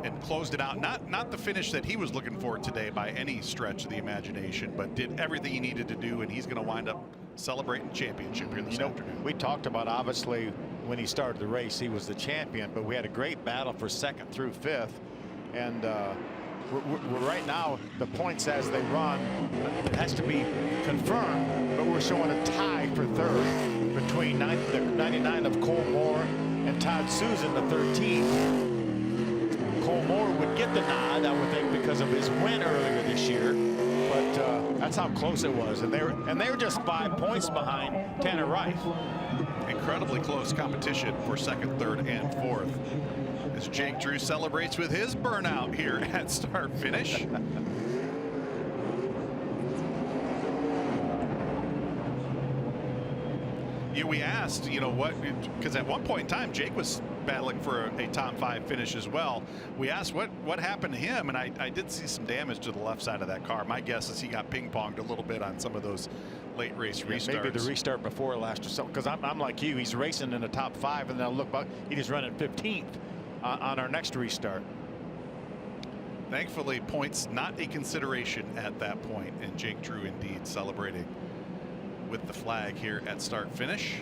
and closed it out. Not the finish that he was looking for today by any stretch of the imagination, but did everything he needed to do, and he's going to wind up celebrating championship here this afternoon. We talked about, obviously, when he started the race, he was the champion, but we had a great battle for 2nd through 5th. And we're right now, the points as they run, it has to be confirmed, but we're showing a tie for 3rd between the 99 of Cole Moore and Todd Susan, the 13th. Cole Moore would get the nod, I would think, because of his win earlier this year, but that's how close it was. And they were just 5 points behind Tanner Wright. Incredibly close competition for 2nd, 3rd, and 4th. As Jake Drew celebrates with his burnout here at start finish. We asked, what, because at one point in time Jake was battling for a top 5 finish as well. We asked what happened to him, and I did see some damage to the left side of that car. My guess is he got ping-ponged a little bit on some of those late race restarts. Maybe the restart before last or something, because I'm like you, he's racing in the top 5, and then I'll look back, he just running 15th on our next restart. Thankfully, points not a consideration at that point, and Jake Drew indeed celebrating with the flag here at start finish.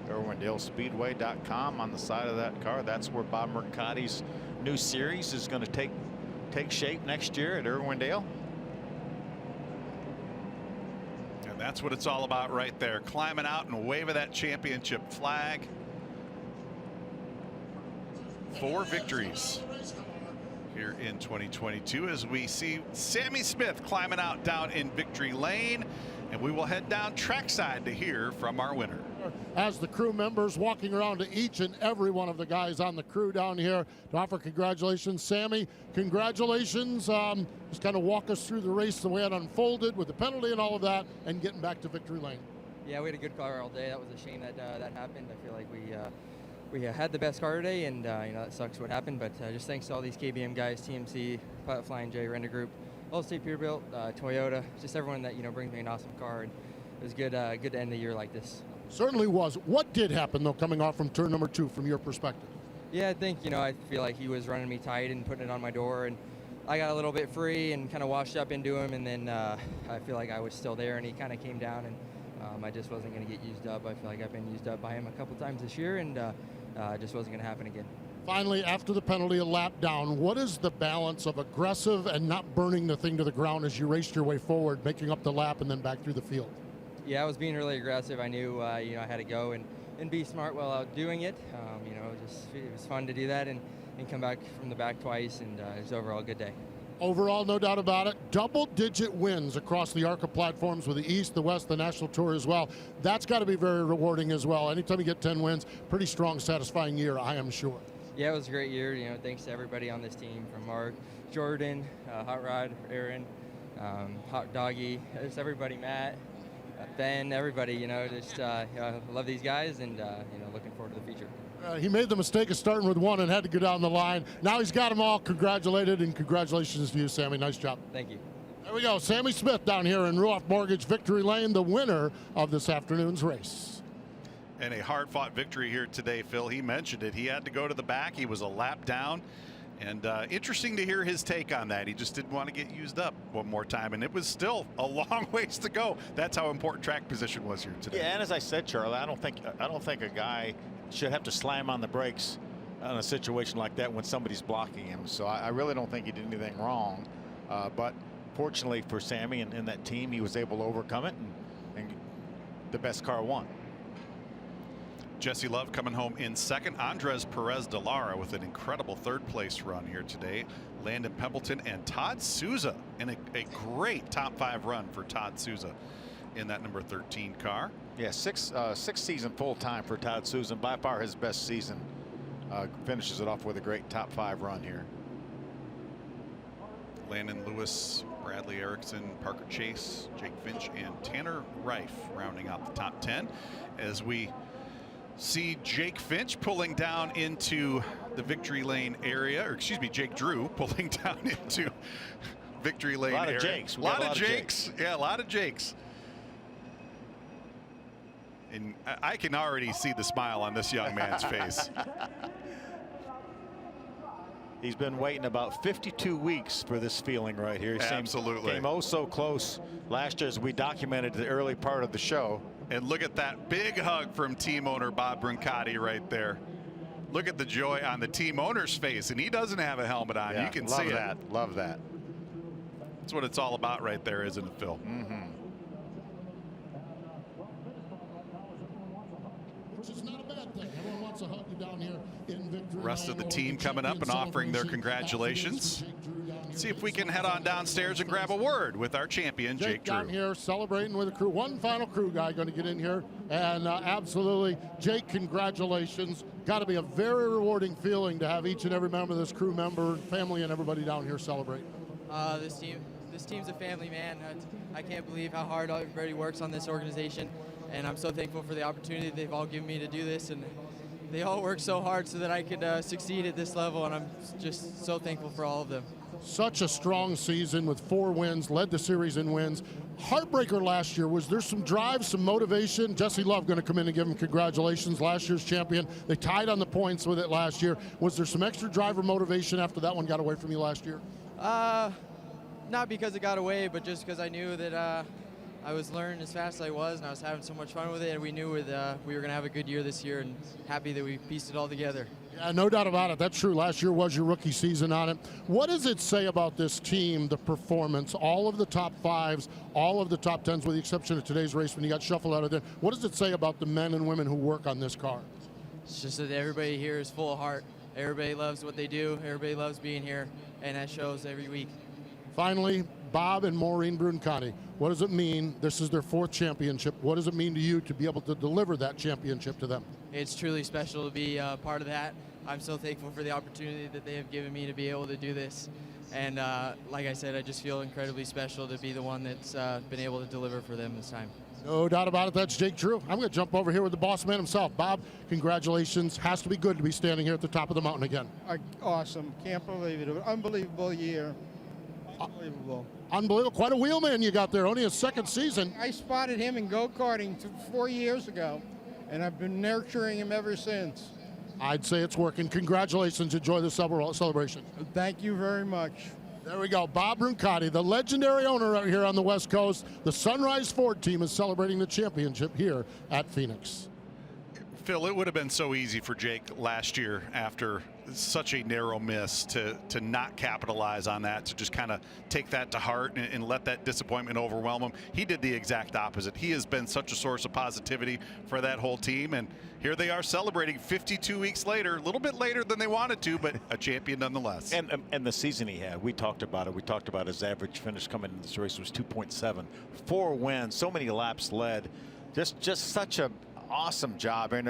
IrwinDaleSpeedway.com on the side of that car. That's where Bob Mercati's new series is going to take shape next year at Irwindale. And that's what it's all about right there, climbing out and waving that championship flag. 4 victories here in 2022 as we see Sammy Smith climbing out down in victory lane, and we will head down trackside to hear from our winner. As the crew members walking around to each and every one of the guys on the crew down here to offer congratulations. Sammy, congratulations. Just kind of walk us through the race, the way it unfolded with the penalty and all of that, and getting back to victory lane. Yeah, we had a good car all day. That was a shame that that happened. I feel like we had the best car today, and you know, that sucks what happened. But just thanks to all these KBM guys, TMC, Pilot Flying J, Render Group, Allstate Peterbilt, Toyota, just everyone that brings me an awesome car. And it was good to end the year like this. Certainly was. What did happen, though, coming off from turn number 2 from your perspective? Yeah, I think, I feel like he was running me tight and putting it on my door, and I got a little bit free and kind of washed up into him, and then I feel like I was still there, and he kind of came down, and I just wasn't going to get used up. I feel like I've been used up by him a couple times this year, and it just wasn't going to happen again. Finally, after the penalty, a lap down, what is the balance of aggressive and not burning the thing to the ground as you raced your way forward, making up the lap and then back through the field? Yeah, I was being really aggressive. I knew, I had to go and be smart while out doing it. It was fun to do that and come back from the back twice, and it was overall a good day. Overall, no doubt about it, double-digit wins across the ARCA platforms with the East, the West, the National Tour as well. That's got to be very rewarding as well. Anytime you get 10 wins, pretty strong, satisfying year, I am sure. Yeah, it was a great year. Thanks to everybody on this team, from Mark, Jordan, Hot Rod, Aaron, Hot Doggy, just everybody, Matt, Ben, everybody. I love these guys, and looking forward to the future. He made the mistake of starting with 1 and had to go down the line. Now he's got them all congratulated, and congratulations to you, Sammy. Nice job. Thank you. There we go. Sammy Smith down here in Ruoff Mortgage Victory Lane, the winner of this afternoon's race. And a hard-fought victory here today, Phil. He mentioned it. He had to go to the back. He was a lap down. And interesting to hear his take on that. He just didn't want to get used up one more time, and it was still a long ways to go. That's how important track position was here today. Yeah, and as I said, Charlie, I don't think a guy should have to slam on the brakes in a situation like that when somebody's blocking him. So I really don't think he did anything wrong. But fortunately for Sammy and that team, he was able to overcome it, and the best car won. Jesse Love coming home in second. Andres Perez de Lara with an incredible third-place run here today. Landon Pembleton and Todd Souza in a great top-5 run for Todd Souza in that number 13 car. Yeah, six season full-time for Todd Souza. By far his best season. Finishes it off with a great top-5 run here. Landon Lewis, Bradley Erickson, Parker Chase, Jake Finch, and Tanner Reif rounding out the top 10 as we see Jake Finch pulling down into the victory lane area, or excuse me, Jake Drew pulling down into victory lane area. A lot of Jakes. A lot of Jakes. Yeah, a lot of Jakes. And I can already see the smile on this young man's face. He's been waiting about 52 weeks for this feeling right here. Absolutely. Came oh so close last year, as we documented the early part of the show. And look at that big hug from team owner Bob Brancati right there. Look at the joy on the team owner's face, and he doesn't have a helmet on. Yeah, you can see it. Love that. Love that. That's what it's all about right there, isn't it, Phil? Mm-hmm. Which is not a bad thing. Everyone wants to hug you down here in victory. Rest of the team coming up and offering their congratulations. See if we can head on downstairs and grab a word with our champion, Jake Drew. Down here celebrating with the crew. One final crew guy going to get in here. And absolutely, Jake, congratulations. Got to be a very rewarding feeling to have each and every member of this crew member, family, and everybody down here celebrate. This team's a family, man. I can't believe how hard everybody works on this organization. And I'm so thankful for the opportunity they've all given me to do this. And they all work so hard so that I could succeed at this level. And I'm just so thankful for all of them. Such a strong season with 4 wins, led the series in wins. Heartbreaker last year. Was there some drive, some motivation? Jesse Love going to come in and give him congratulations, last year's champion. They tied on the points with it last year. Was there some extra drive or motivation after that one got away from you last year? Not because it got away, but just because I knew that I was learning as fast as I was, and I was having so much fun with it, and we knew we were going to have a good year this year, and happy that we pieced it all together. Yeah, no doubt about it. That's true. Last year was your rookie season on it. What does it say about this team, the performance, all of the top 5s, all of the top 10s, with the exception of today's race when you got shuffled out of there? What does it say about the men and women who work on this car? It's just that everybody here is full of heart. Everybody loves what they do. Everybody loves being here, and that shows every week. Finally, Bob and Maureen Bruncati, what does it mean? This is their 4th championship. What does it mean to you to be able to deliver that championship to them? It's truly special to be part of that. I'm so thankful for the opportunity that they have given me to be able to do this. And like I said, I just feel incredibly special to be the one that's been able to deliver for them this time. No doubt about it. That's Jake Drew. I'm going to jump over here with the boss man himself. Bob, congratulations. Has to be good to be standing here at the top of the mountain again. Awesome. Can't believe it. Unbelievable year. Unbelievable. Unbelievable. Quite a wheelman you got there. Only his 2nd season. I spotted him in go-karting 4 years ago, and I've been nurturing him ever since. I'd say it's working. Congratulations. Enjoy the celebration. Thank you very much. There we go. Bob Bruncati, the legendary owner out here on the West Coast. The Sunrise Ford team is celebrating the championship here at Phoenix. Phil, it would have been so easy for Jake last year after such a narrow miss to not capitalize on that, to just kind of take that to heart and let that disappointment overwhelm him. He did the exact opposite. He has been such a source of positivity for that whole team, and here they are celebrating 52 weeks later, a little bit later than they wanted to, but a champion nonetheless. And the season he had, we talked about it. We talked about his average finish coming into this race was 2.7. 4 wins, so many laps led. Just such a awesome job, and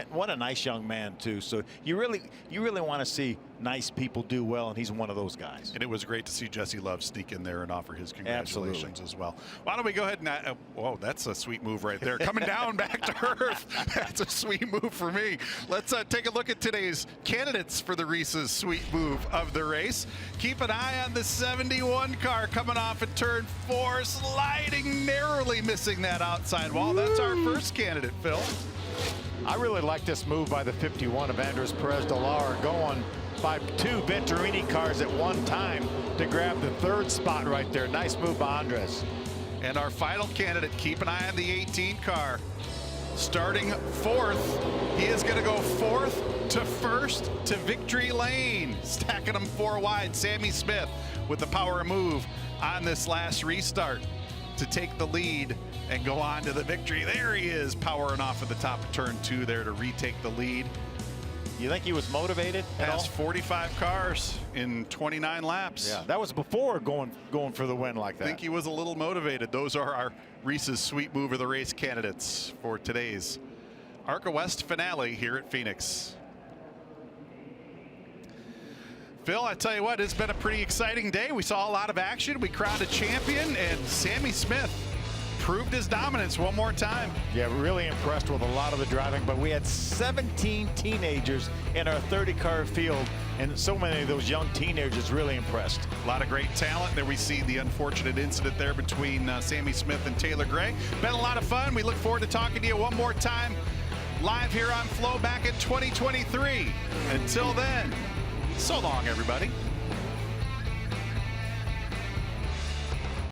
what a nice young man too. So you really want to see nice people do well, and he's one of those guys. And it was great to see Jesse Love sneak in there and offer his congratulations as well. Why don't we go ahead and whoa, that's a sweet move right there, coming down back to earth. That's a sweet move for me. Let's take a look at today's candidates for the Reese's sweet move of the race. Keep an eye on the 71 car coming off at turn 4, sliding narrowly, missing that outside wall. That's our first candidate, Phil. I really like this move by the 51 of Andres Perez de Lara, going by 2 Venturini cars at one time to grab the 3rd spot right there. Nice move by Andres. And our final candidate, keep an eye on the 18 car. Starting 4th, he is going to go 4th to 1st to victory lane. Stacking them 4 wide. Sammy Smith with the power move on this last restart to take the lead and go on to the victory. There he is, powering off at the top of turn 2 there to retake the lead. You think he was motivated at all? Passed 45 cars in 29 laps. Yeah, that was before going for the win like that. I think he was a little motivated. Those are our Reese's Sweet Move of the Race candidates for today's ARCA West finale here at Phoenix. Phil, I tell you what, it's been a pretty exciting day. We saw a lot of action. We crowned a champion, and Sammy Smith proved his dominance one more time. Yeah, really impressed with a lot of the driving, but we had 17 teenagers in our 30-car field, and so many of those young teenagers really impressed. A lot of great talent. There we see the unfortunate incident there between Sammy Smith and Taylor Gray. Been a lot of fun. We look forward to talking to you one more time live here on Flow back in 2023. Until then, so long, everybody.